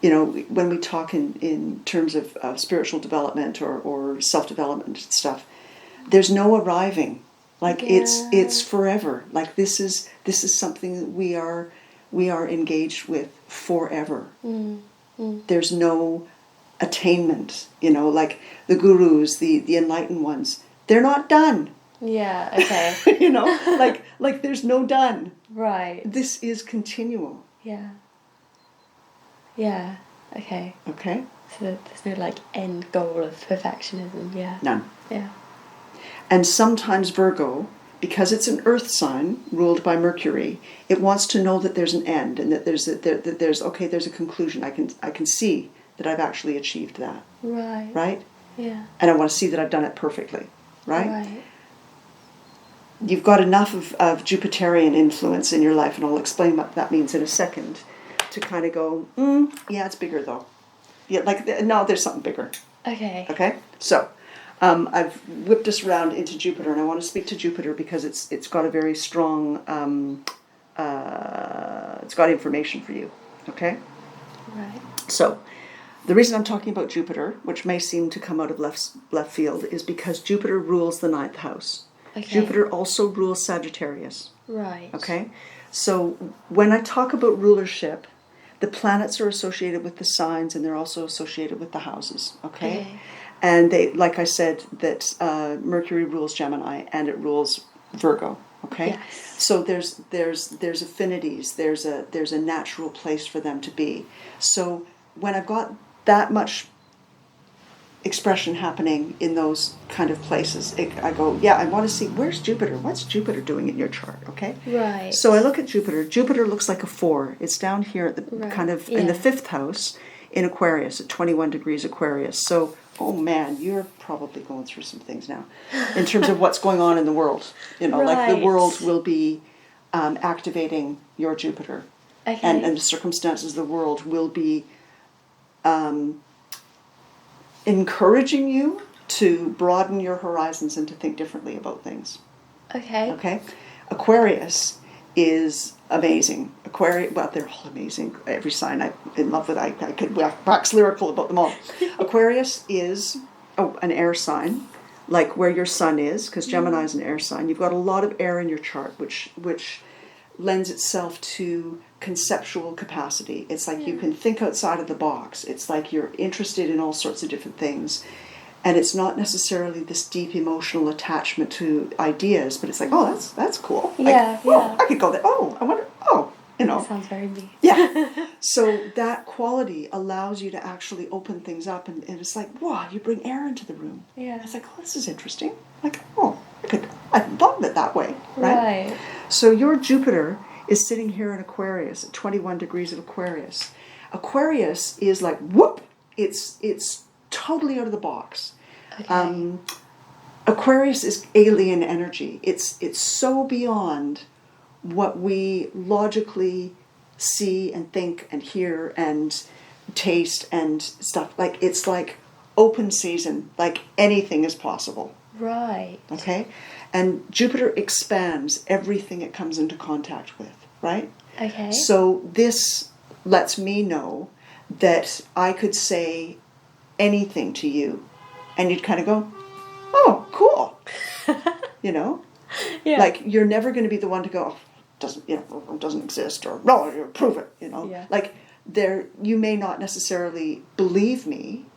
you know, when we talk in terms of spiritual development or self-development stuff, there's no arriving. Like it's forever. Like this is something that we are engaged with forever. There's no attainment. You know, like the gurus, the enlightened ones, they're not done. Yeah. Okay. You know, like there's no done. Right. This is continual. Yeah. Yeah. Okay. Okay. So there's no like end goal of perfectionism. Yeah. None. Yeah. And sometimes Virgo because it's an earth sign ruled by Mercury, it wants to know that there's an end and that there's a conclusion. I can see that I've actually achieved that. Right. Right? Yeah. And I want to see that I've done it perfectly. Right? Right. You've got enough of Jupiterian influence in your life, and I'll explain what that means in a second, to kind of go, yeah, it's bigger though. Yeah, no, there's something bigger. Okay. Okay? So, I've whipped us around into Jupiter, and I want to speak to Jupiter because it's got a very strong, it's got information for you. Okay? Right. So, the reason I'm talking about Jupiter, which may seem to come out of left field, is because Jupiter rules the 9th house. Okay. Jupiter also rules Sagittarius. Right. Okay? So when I talk about rulership, the planets are associated with the signs, and they're also associated with the houses. Okay? And they, like I said, that Mercury rules Gemini and it rules Virgo. Okay? Yes. So there's affinities. There's a natural place for them to be. So when I've got that much expression happening in those kind of places, I go, yeah, I want to see, where's Jupiter? What's Jupiter doing in your chart? Okay? Right. So I look at Jupiter. Jupiter looks like a 4. It's down here at the kind of in the 5th house in Aquarius at 21 degrees Aquarius. So, oh man, you're probably going through some things now in terms of what's going on in the world. Like the world will be activating your Jupiter. Okay. And the circumstances of the world will be encouraging you to broaden your horizons and to think differently about things. Okay. Okay? Aquarius is amazing. Well, they're all amazing. Every sign I'm in love with, I could wax lyrical about them all. Aquarius is an air sign, like where your sun is, because Gemini is an air sign. You've got a lot of air in your chart, which lends itself to conceptual capacity. It's like you can think outside of the box. It's like you're interested in all sorts of different things. And it's not necessarily this deep emotional attachment to ideas, but it's like, oh, that's cool. Yeah, yeah. I could go there. Oh, I wonder, That sounds very me. Yeah. So that quality allows you to actually open things up, and it's like, wow, you bring air into the room. Yeah. It's like, oh, this is interesting. Like, oh, I hadn't thought of it that way. Right. So your Jupiter is sitting here in Aquarius at 21 degrees of Aquarius. Aquarius is like, whoop, it's totally out of the box. Okay. Aquarius is alien energy. It's so beyond what we logically see and think and hear and taste and stuff. Like, it's like open season, like anything is possible. Right. Okay? And Jupiter expands everything it comes into contact with, right? Okay. So this lets me know that I could say anything to you and you'd kind of go, oh, cool. Yeah. Like, you're never going to be the one to go, doesn't exist, or no, prove it, Yeah. Like, you may not necessarily believe me,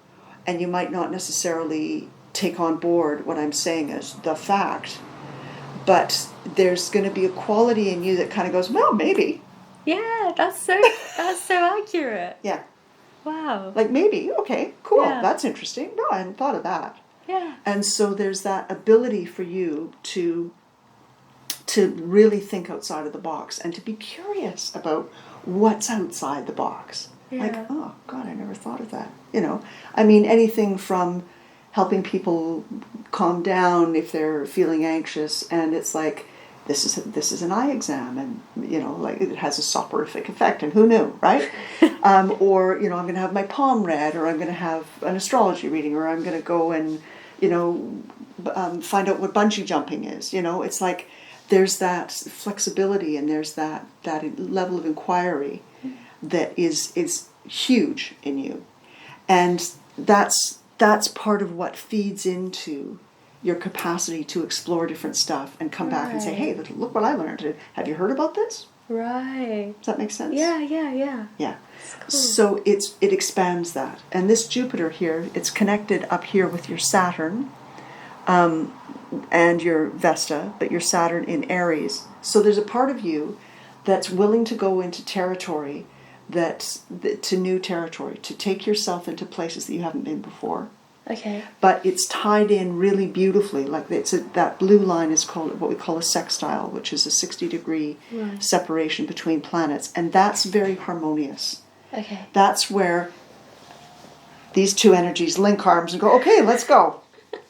and you might not necessarily take on board what I'm saying as the fact, but there's going to be a quality in you that kind of goes, well, maybe. Yeah, that's so accurate. Yeah. Wow. Like, maybe, okay, cool, Yeah. that's interesting. No, I hadn't thought of that. Yeah. And so there's that ability for you to really think outside of the box and to be curious about what's outside the box. Yeah. Like, oh, God, I never thought of that. I mean, anything from helping people calm down if they're feeling anxious, and it's like, this is an eye exam, and like, it has a soporific effect, and who knew, right? Or I'm going to have my palm read, or I'm going to have an astrology reading, or I'm going to go and find out what bungee jumping is. It's like there's that flexibility, and there's that level of inquiry that is huge in you, and that's part of what feeds into your capacity to explore different stuff and come back and say, hey, look what I learned. Have you heard about this? Right. Does that make sense? Yeah. Yeah. Cool. So it expands that. And this Jupiter here, it's connected up here with your Saturn and your Vesta, but your Saturn in Aries. So there's a part of you that's willing to go into territory, to new territory, to take yourself into places that you haven't been before. Okay. But it's tied in really beautifully. Like that blue line is called what we call a sextile, which is a 60-degree Right. separation between planets. And that's very harmonious. Okay. That's where these two energies link arms and go, okay, let's go.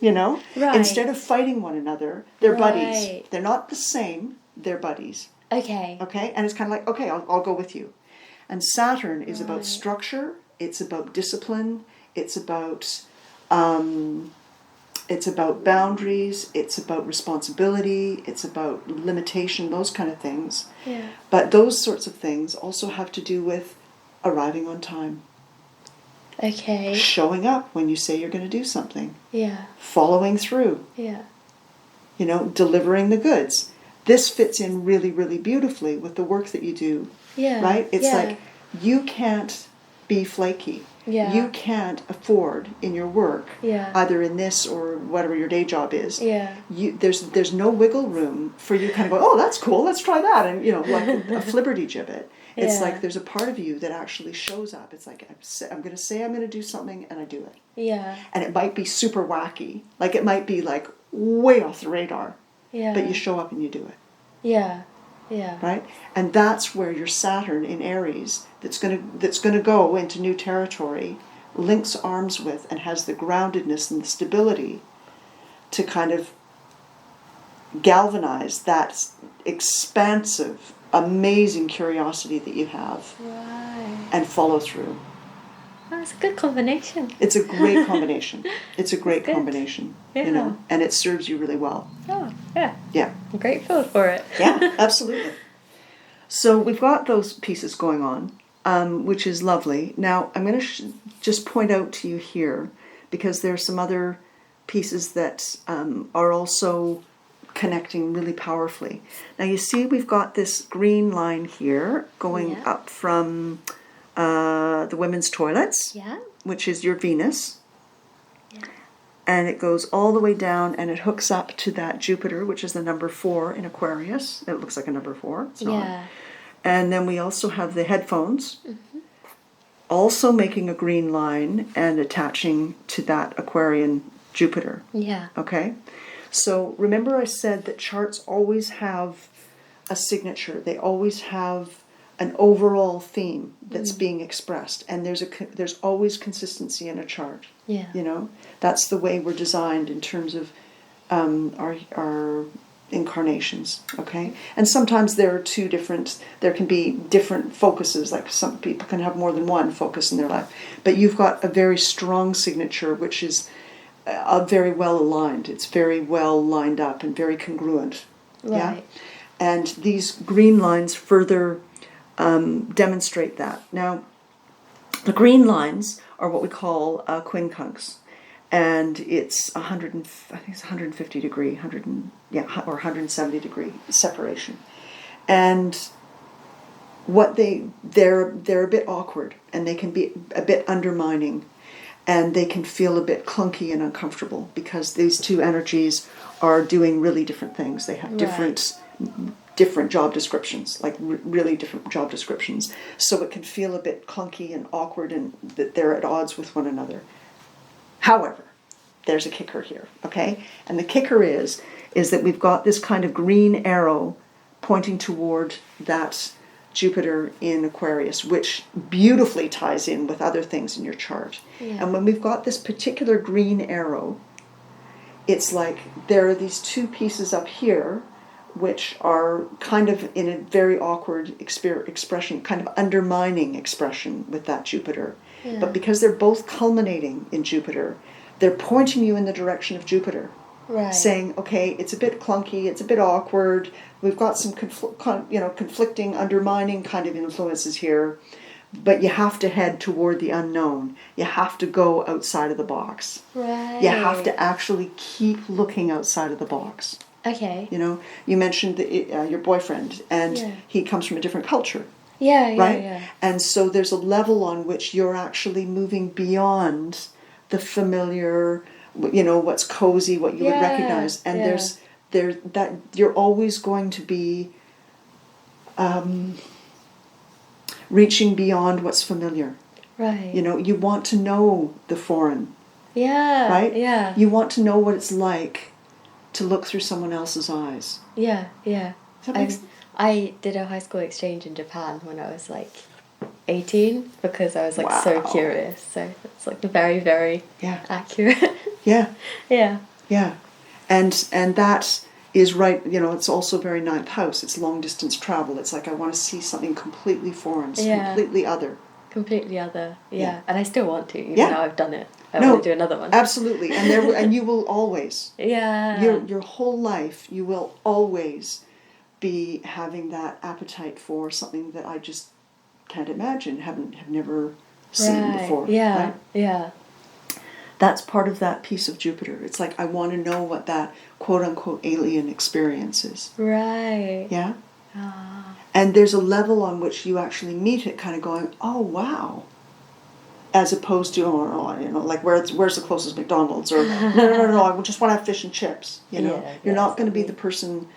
You know? Right. Instead of fighting one another, they're buddies. Right. They're not the same, they're buddies. Okay. Okay? And it's kind of like, okay, I'll go with you. And Saturn is about Right. structure, it's about discipline, it's about boundaries, it's about responsibility, it's about limitation, those kind of things. Yeah. But those sorts of things also have to do with arriving on time, Okay. showing up when you say you're going to do something, Yeah. following through, Yeah. you know, delivering the goods. This fits in really, really beautifully with the work that you do, Yeah. right? It's yeah. like you can't be flaky. Yeah. You can't afford in your work, Yeah. either in this or whatever your day job is. Yeah. There's no wiggle room for you kind of go, oh, that's cool, let's try that. And, you know, like a flibberty gibbet. It's Yeah. like there's a part of you that actually shows up. It's like, I'm going to say I'm going to do something and I do it. Yeah. And it might be super wacky. Like it might be like way off the radar. Yeah. But you show up and you do it. Yeah. Yeah. Right? And that's where your Saturn in Aries that's gonna go into new territory links arms with and has the groundedness and the stability to kind of galvanize that expansive, amazing curiosity that you have Right. and follow through. That's a good combination. It's a great combination. It's a great Good. combination. Yeah. You know, and it serves you really well. Oh, yeah. Yeah. I'm grateful for it. Yeah, absolutely. So we've got those pieces going on, which is lovely. Now, I'm going to just point out to you here, because there are some other pieces that are also connecting really powerfully. Now, you see we've got this green line here going Yeah. up from the women's toilets, Yeah. which is your Venus. Yeah. And it goes all the way down and it hooks up to that Jupiter, which is the number 4 in Aquarius. It looks like a number 4. It's not. Yeah. And then we also have the headphones, also making a green line and attaching to that Aquarian Jupiter. Yeah. Okay? So remember I said that charts always have a signature. They always have an overall theme that's being expressed. And there's always consistency in a chart. Yeah. You know? That's the way we're designed in terms of our incarnations, okay? And sometimes there can be different focuses, like some people can have more than one focus in their life. But you've got a very strong signature, which is very well aligned. It's very well lined up and very congruent. Yeah? Right. And these green lines further demonstrate that. Now, the green lines are what we call quincunx. And it's 150 degree, or 170 degree separation. And what they're a bit awkward, and they can be a bit undermining, and they can feel a bit clunky and uncomfortable because these two energies are doing really different things. They have different job descriptions, like really different job descriptions. So it can feel a bit clunky and awkward, and that they're at odds with one another. However, there's a kicker here, okay? And the kicker is that we've got this kind of green arrow pointing toward that Jupiter in Aquarius, which beautifully ties in with other things in your chart. Yeah. And when we've got this particular green arrow, it's like there are these two pieces up here which are kind of in a very awkward expression, kind of undermining expression with that Jupiter. Yeah. But because they're both culminating in Jupiter, they're pointing you in the direction of Jupiter. Right. Saying, okay, it's a bit clunky, it's a bit awkward, we've got some conflicting, undermining kind of influences here, but you have to head toward the unknown. You have to go outside of the box. Right. You have to actually keep looking outside of the box. Okay. You know, you mentioned your boyfriend, and he comes from a different culture. Yeah, right? yeah. And so there's a level on which you're actually moving beyond the familiar, you know, what's cozy, what you would recognize. And there's that you're always going to be reaching beyond what's familiar. Right. You know, you want to know the foreign. Yeah. Right? Yeah. You want to know what it's like to look through someone else's eyes. Yeah. Yeah. Does that make sense? I did a high school exchange in Japan when I was like 18 because I was like so Wow. curious. So it's like very, very accurate. Yeah. Yeah. Yeah. And that is right, it's also very ninth house. It's long distance travel. It's like I want to see something completely foreign, completely other. Completely other. Yeah. And I still want to, even though I've done it. I No, want to do another one. Absolutely. And you will always. Yeah. Your whole life you will always be having that appetite for something that I just can't imagine, have never seen before. Yeah. Right? Yeah. That's part of that piece of Jupiter. It's like I want to know what that quote unquote alien experience is. Right. Yeah? Ah. And there's a level on which you actually meet it kind of going, oh wow. As opposed to, like where's the closest McDonald's, or no, I just want to have fish and chips. You're not going to be the person,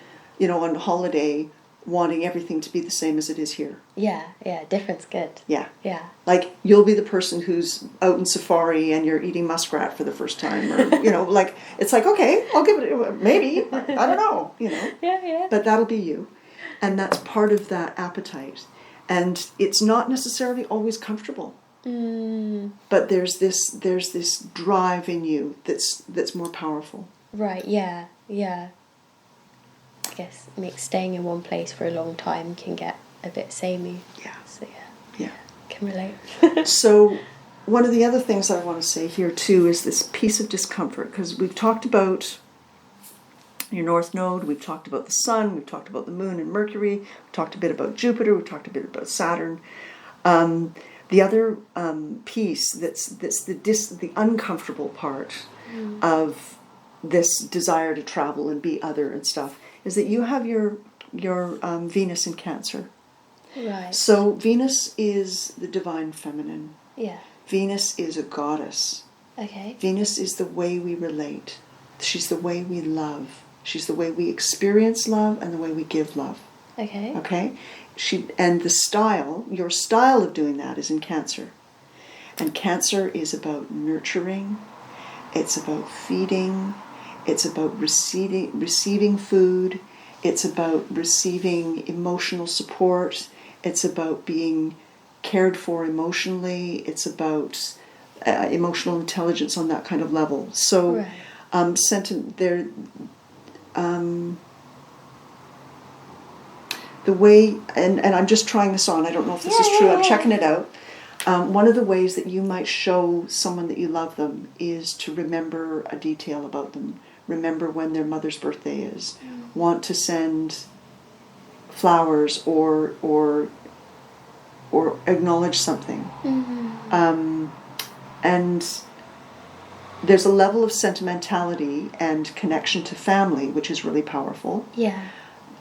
on holiday wanting everything to be the same as it is here. Yeah, different's good. Yeah. Yeah. Like you'll be the person who's out in safari and you're eating muskrat for the first time, or like it's like, okay, I'll give it maybe, I don't know, Yeah. But that'll be you, and that's part of that appetite, and it's not necessarily always comfortable. But there's this drive in you that's more powerful. Right. Yeah. I guess staying in one place for a long time can get a bit samey. Yeah. So Yeah. Can relate. So one of the other things I want to say here too is this piece of discomfort, because we've talked about your North Node, we've talked about the Sun, we've talked about the Moon and Mercury, we've talked a bit about Jupiter, we've talked a bit about Saturn. The other piece that's the uncomfortable part of this desire to travel and be other and stuff is that you have your Venus in Cancer. Right. So Venus is the divine feminine. Yeah. Venus is a goddess. Okay. Venus is the way we relate. She's the way we love. She's the way we experience love and the way we give love. Okay. Okay? And your style of doing that is in Cancer. And Cancer is about nurturing, it's about feeding, it's about receiving food, it's about receiving emotional support, it's about being cared for emotionally, it's about emotional intelligence on that kind of level. So, the way, and I'm just trying this on, I don't know if this is true, I'm checking it out. One of the ways that you might show someone that you love them is to remember a detail about them. Remember when their mother's birthday is. Want to send flowers or acknowledge something. And there's a level of sentimentality and connection to family, which is really powerful. Yeah.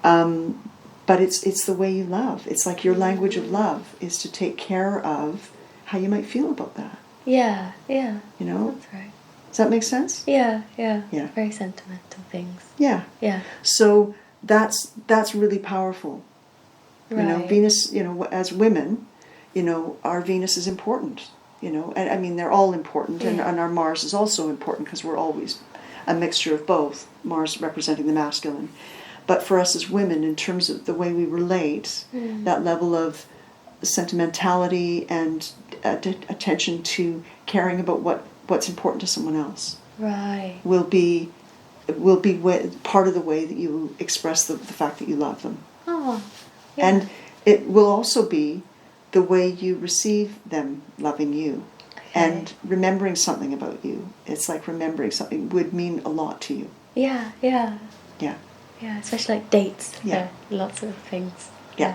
But it's the way you love. It's like your language of love is to take care of how you might feel about that. Yeah. That's right. Does that make sense? Yeah. Very sentimental things. Yeah. Yeah. So that's really powerful. Right. Venus, as women, our Venus is important. And I mean they're all important, and our Mars is also important because we're always a mixture of both. Mars representing the masculine. But for us as women, in terms of the way we relate, that level of sentimentality and attention to caring about what's important to someone else, right, will be part of the way that you express the fact that you love them. Oh, yeah. And it will also be the way you receive them loving you, and remembering something about you. It's like remembering something would mean a lot to you. Yeah. Yeah, especially like dates. Yeah. Lots of things. Yeah.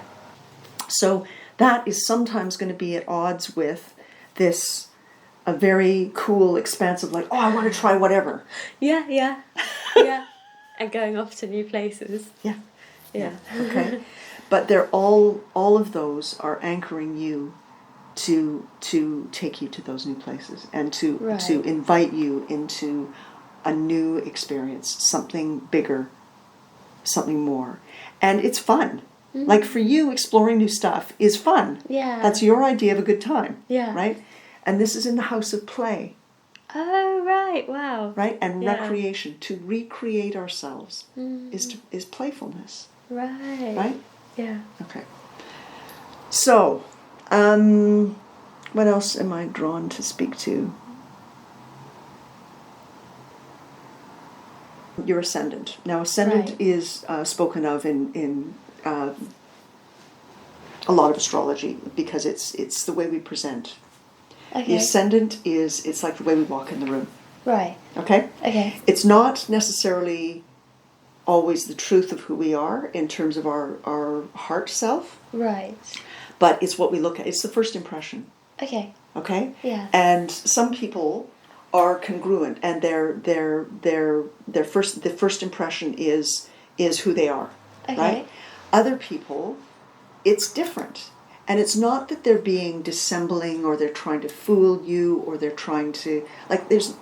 So that is sometimes going to be at odds with a very cool, expansive, like, I want to try whatever. Yeah. And going off to new places. Yeah. Okay. But they're all of those are anchoring you to take you to those new places and to invite you into a new experience, something bigger, something more. And it's fun. Like for you, exploring new stuff is fun. Yeah. That's your idea of a good time. Yeah. Right? And this is in the house of play. Oh, right. Wow. Right? And Yeah. recreation, to recreate ourselves, Mm. is playfulness. Right. Right? Yeah. Okay. So, what else am I drawn to speak to? Your ascendant. Now, ascendant Right. is spoken of in a lot of astrology because it's the way we present. The Okay. ascendant it's like the way we walk in the room. Right. Okay? Okay. It's not necessarily always the truth of who we are in terms of our heart self, Right. but it's what we look at. It's the first impression. Okay. Okay? Yeah. And some people are congruent, and the first impression is who they are. Okay. Right? Other people, it's different. And it's not that they're being dissembling or they're trying to fool you or they're trying to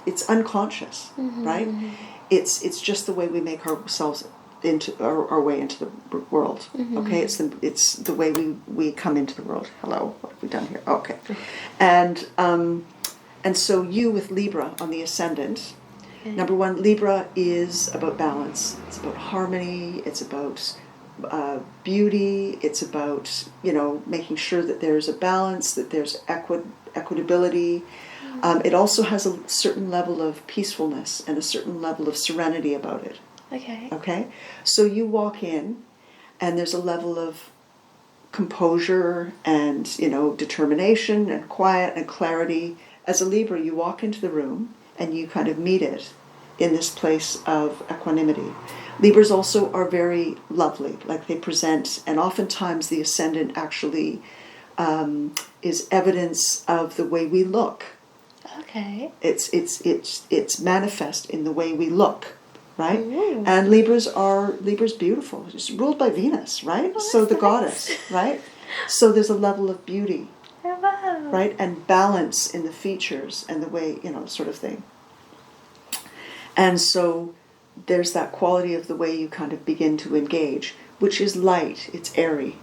it's unconscious, right? Mm-hmm. It's just the way we make ourselves into our way into the world. Mm-hmm. Okay, it's the way we come into the world. Hello, what have we done here? Okay, and so you with Libra on the ascendant. Okay. Number one, Libra is about balance. It's about harmony. It's about beauty. It's about making sure that there's a balance, that there's equitability. It also has a certain level of peacefulness and a certain level of serenity about it. Okay. Okay, so you walk in, and there's a level of composure and determination and quiet and clarity. As a Libra, you walk into the room and you kind of meet it in this place of equanimity. Libras also are very lovely, like they present, and oftentimes the ascendant actually is evidence of the way we look. Okay. It's manifest in the way we look, right? Ooh. And Libra's beautiful. It's ruled by Venus, right? Oh, So the that's goddess, nice. right? So there's a level of beauty, Oh, wow. right? And balance in the features and the way, sort of thing. And so there's that quality of the way you kind of begin to engage, which is light, it's airy,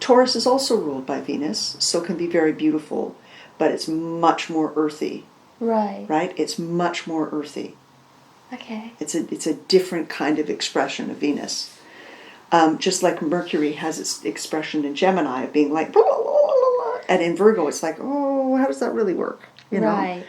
Taurus is also ruled by Venus, so can be very beautiful, but it's much more earthy, Right. right? It's much more earthy. Okay. It's a different kind of expression of Venus. Just like Mercury has its expression in Gemini of being like, blah, blah, blah, blah, and in Virgo it's like, oh, how does that really work? Right.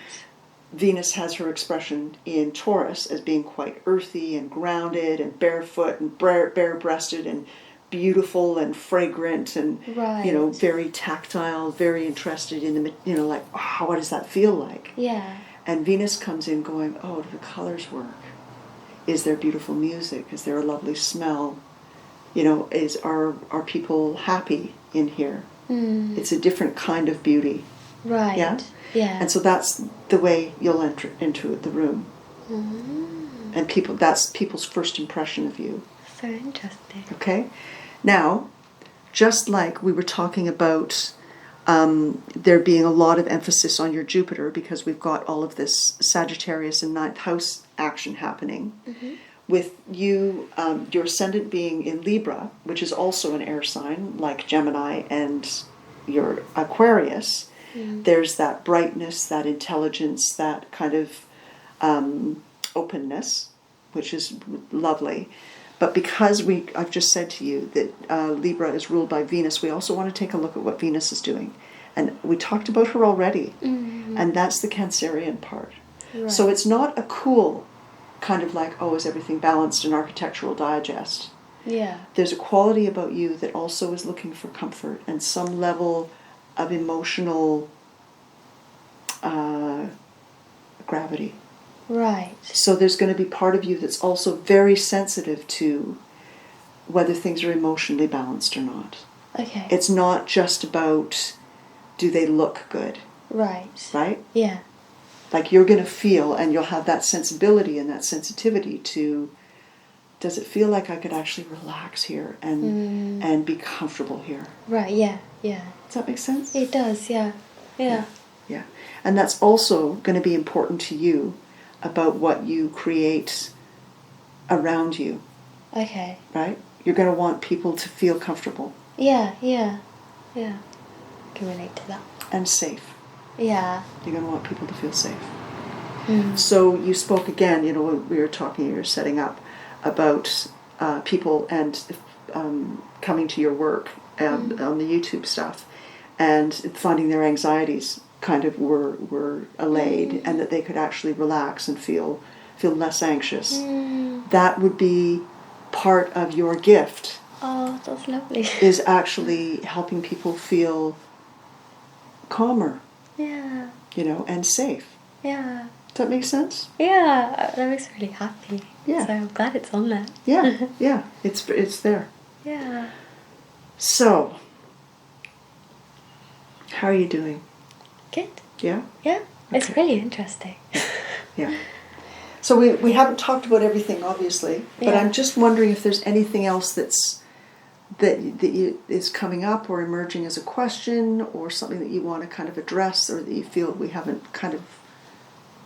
Venus has her expression in Taurus as being quite earthy and grounded and barefoot and bare-breasted and beautiful and fragrant and Right. very tactile, very interested in the like, oh, what does that feel like? Yeah. And Venus comes in going, oh, do the colors work? Is there beautiful music? Is there a lovely smell? Are people happy in here? Mm. It's a different kind of beauty. Right. Yeah? Yeah. And so that's the way you'll enter into the room. Mm. And that's people's first impression of you. So interesting. Okay? Now, just like we were talking about there being a lot of emphasis on your Jupiter because we've got all of this Sagittarius and ninth house action happening. Mm-hmm. With you, your ascendant being in Libra, which is also an air sign like Gemini and your Aquarius, there's that brightness, that intelligence, that kind of openness, which is lovely. But because I've just said to you that Libra is ruled by Venus, we also want to take a look at what Venus is doing. And we talked about her already, and that's the Cancerian part. Right. So it's not a cool kind of like, oh, is everything balanced in Architectural Digest? Yeah. There's a quality about you that also is looking for comfort and some level of emotional gravity. Right. So there's going to be part of you that's also very sensitive to whether things are emotionally balanced or not. Okay. It's not just about do they look good, Right. right? Yeah. Like you're going to feel and you'll have that sensibility and that sensitivity to, does it feel like I could actually relax here and be comfortable here? Right. Yeah. Yeah. Does that make sense? It does. Yeah. Yeah. Yeah. And that's also going to be important to you about what you create around you, Okay. right? You're going to want people to feel comfortable Yeah. Yeah. Yeah. I can relate to that. and safe. Yeah. You're going to want people to feel safe. So you spoke again, when we were talking, you were setting up about people and coming to your work on the YouTube stuff and finding their anxieties kind of were allayed and that they could actually relax and feel less anxious. That would be part of your gift. Oh, that's lovely. Is actually helping people feel calmer. Yeah. And safe. Yeah. Does that make sense? Yeah, that makes me really happy. Yeah. So I'm glad it's on there. Yeah, yeah, it's there. Yeah. So, how are you doing? Good. Yeah? Yeah, it's Okay. really interesting. Yeah. So we haven't talked about everything, obviously, but Yeah. I'm just wondering if there's anything else that is coming up or emerging as a question or something that you want to kind of address or that you feel we haven't kind of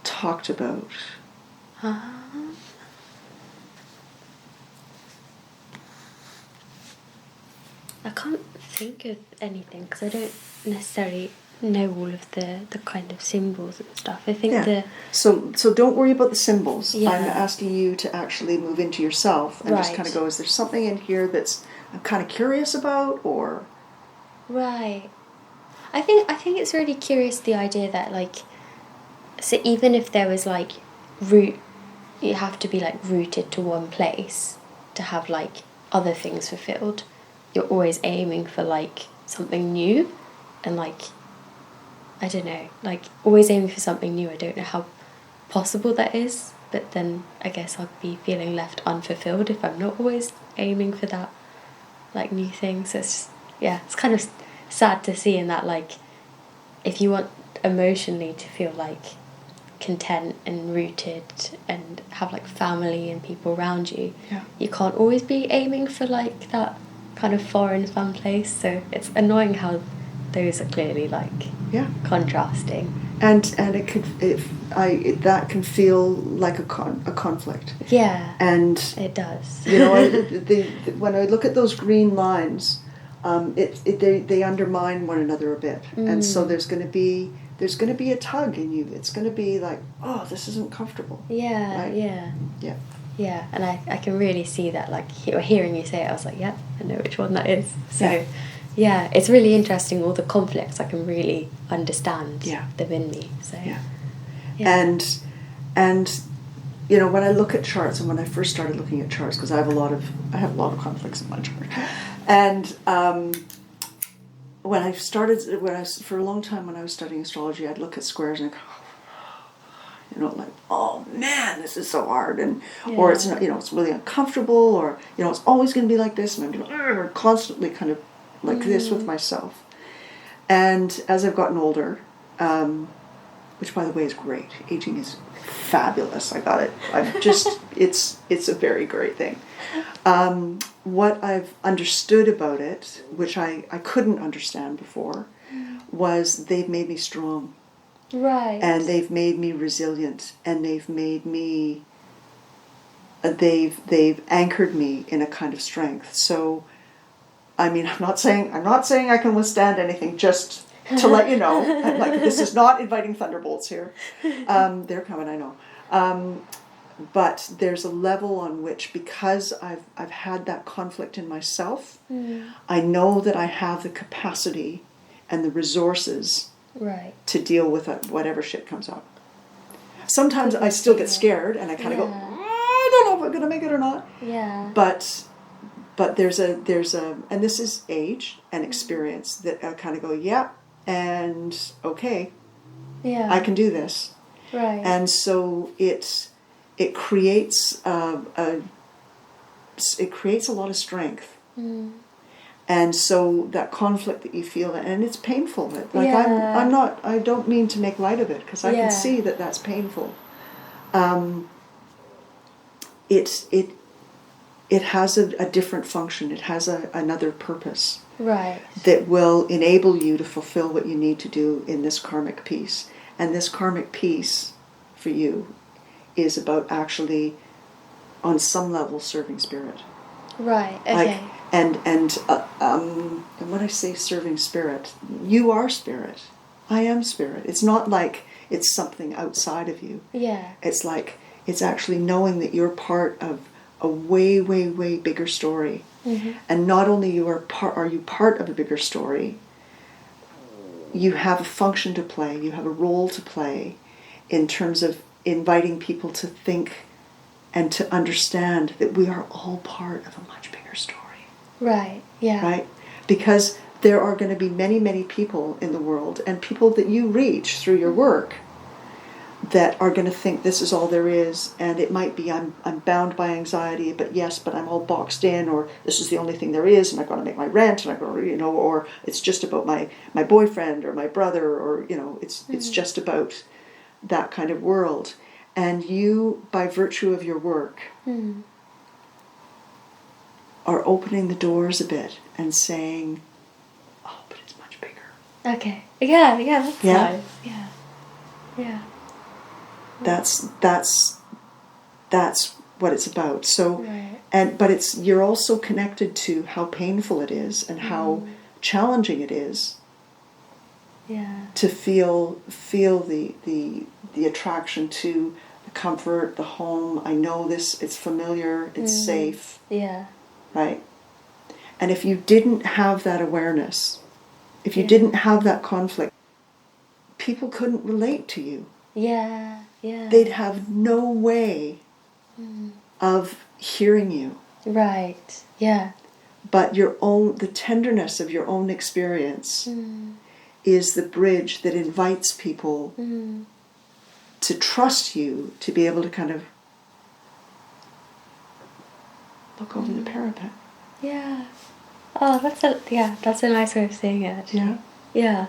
talked about. I can't think of anything because I don't necessarily know all of the kind of symbols and stuff. I think So don't worry about the symbols. Yeah. I'm asking you to actually move into yourself and just Right. kind of go, is there something in here that's I'm kind of curious about or... Right. I think it's really curious the idea that so even if there was you have to be rooted to one place to have other things fulfilled. You're always aiming for something new and I don't know, always aiming for something new. I don't know how possible that is, but then I guess I'd be feeling left unfulfilled if I'm not always aiming for that new thing. So it's just, it's kind of sad to see in that if you want emotionally to feel content and rooted and have family and people around you, you can't always be aiming for that kind of foreign fun place. So it's annoying how those are clearly contrasting. And that can feel like a conflict. Yeah. And it does. When I look at those green lines, they undermine one another a bit, and so there's going to be a tug in you. It's going to be oh, this isn't comfortable. Yeah. Right? Yeah. Yeah. Yeah, and I can really see that. Hearing you say it, I was yeah, I know which one that is. So, yeah, it's really interesting. All the conflicts I can really understand them in me. So, yeah. And when I look at charts, and when I first started looking at charts, because I have a lot of conflicts in my chart, and for a long time when I was studying astrology, I'd look at squares and go, oh man, this is so hard, or it's not, it's really uncomfortable, or it's always going to be like this, and I'm constantly kind of this with myself. And as I've gotten older, which by the way is great, aging is fabulous. I got it. I've just it's a very great thing. What I've understood about it, which I couldn't understand before, was they've made me strong. Right. And they've made me resilient, and they've made me they've anchored me in a kind of strength. So I mean, I'm not saying I can withstand anything, just to let you know. This is not inviting thunderbolts here. They're coming, I know. But there's a level on which, because I've had that conflict in myself, I know that I have the capacity and the resources to deal with whatever shit comes up. Sometimes I still get scared and I kind of go, I don't know if I'm going to make it or not. Yeah. But there's a and this is age and experience that I kind of go, yeah, and okay, I can do this. Right. And so it creates a lot of strength. And so that conflict that you feel, and it's painful. I don't mean to make light of it, because I can see that that's painful. It has a different function. It has another purpose. Right. That will enable you to fulfill what you need to do in this karmic piece. And this karmic piece for you is about actually, on some level, serving spirit. Right. Okay. And when I say serving spirit, you are spirit. I am spirit. It's not like it's something outside of you. Yeah. It's like, it's actually knowing that you're part of a way, way, way bigger story. Mm-hmm. And not only are you part of a bigger story, you have a function to play, you have a role to play in terms of inviting people to think and to understand that we are all part of a much bigger story. Right. Yeah. Right? Because there are going to be many, many people in the world, and people that you reach through your work, that are going to think this is all there is, and it might be I'm bound by anxiety, but I'm all boxed in, or this is the only thing there is, and I've got to make my rent, and I've got to, or it's just about my boyfriend or my brother, or it's just about that kind of world. And you, by virtue of your work, are opening the doors a bit and saying, oh, but it's much bigger. Okay. Yeah, that's nice. Yeah. Yeah. That's what it's about. So, right. but you're also connected to how painful it is and how challenging it is. Yeah. To feel the attraction to the comfort, the home. I know this. It's familiar. It's safe. Yeah. Right. And if you didn't have that awareness, if you didn't have that conflict, people couldn't relate to you. Yeah. Yeah. They'd have no way of hearing you. Right. Yeah. But the tenderness of your own experience is the bridge that invites people to trust you, to be able to kind of look over the parapet. Yeah. Oh, that's a nice way of saying it, actually. Yeah. Yeah.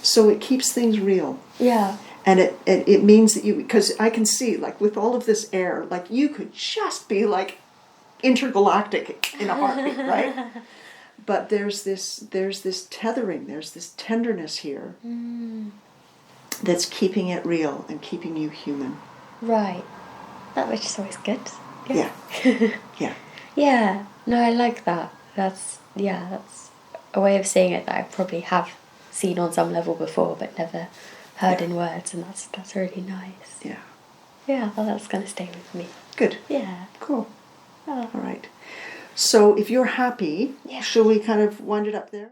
So it keeps things real. Yeah. And it means that because I can see, like, with all of this air, like, you could just be, like, intergalactic in a heartbeat, right? But there's this tethering, there's this tenderness here that's keeping it real and keeping you human. Right. That which is always good. Yeah. Yeah. Yeah. No, I like that. That's a way of saying it that I probably have seen on some level before, but never heard in words, and that's really nice. Yeah. Yeah, well, that's going to stay with me. Good. Yeah. Cool. Oh. All right. So if you're happy, shall we kind of wind it up there?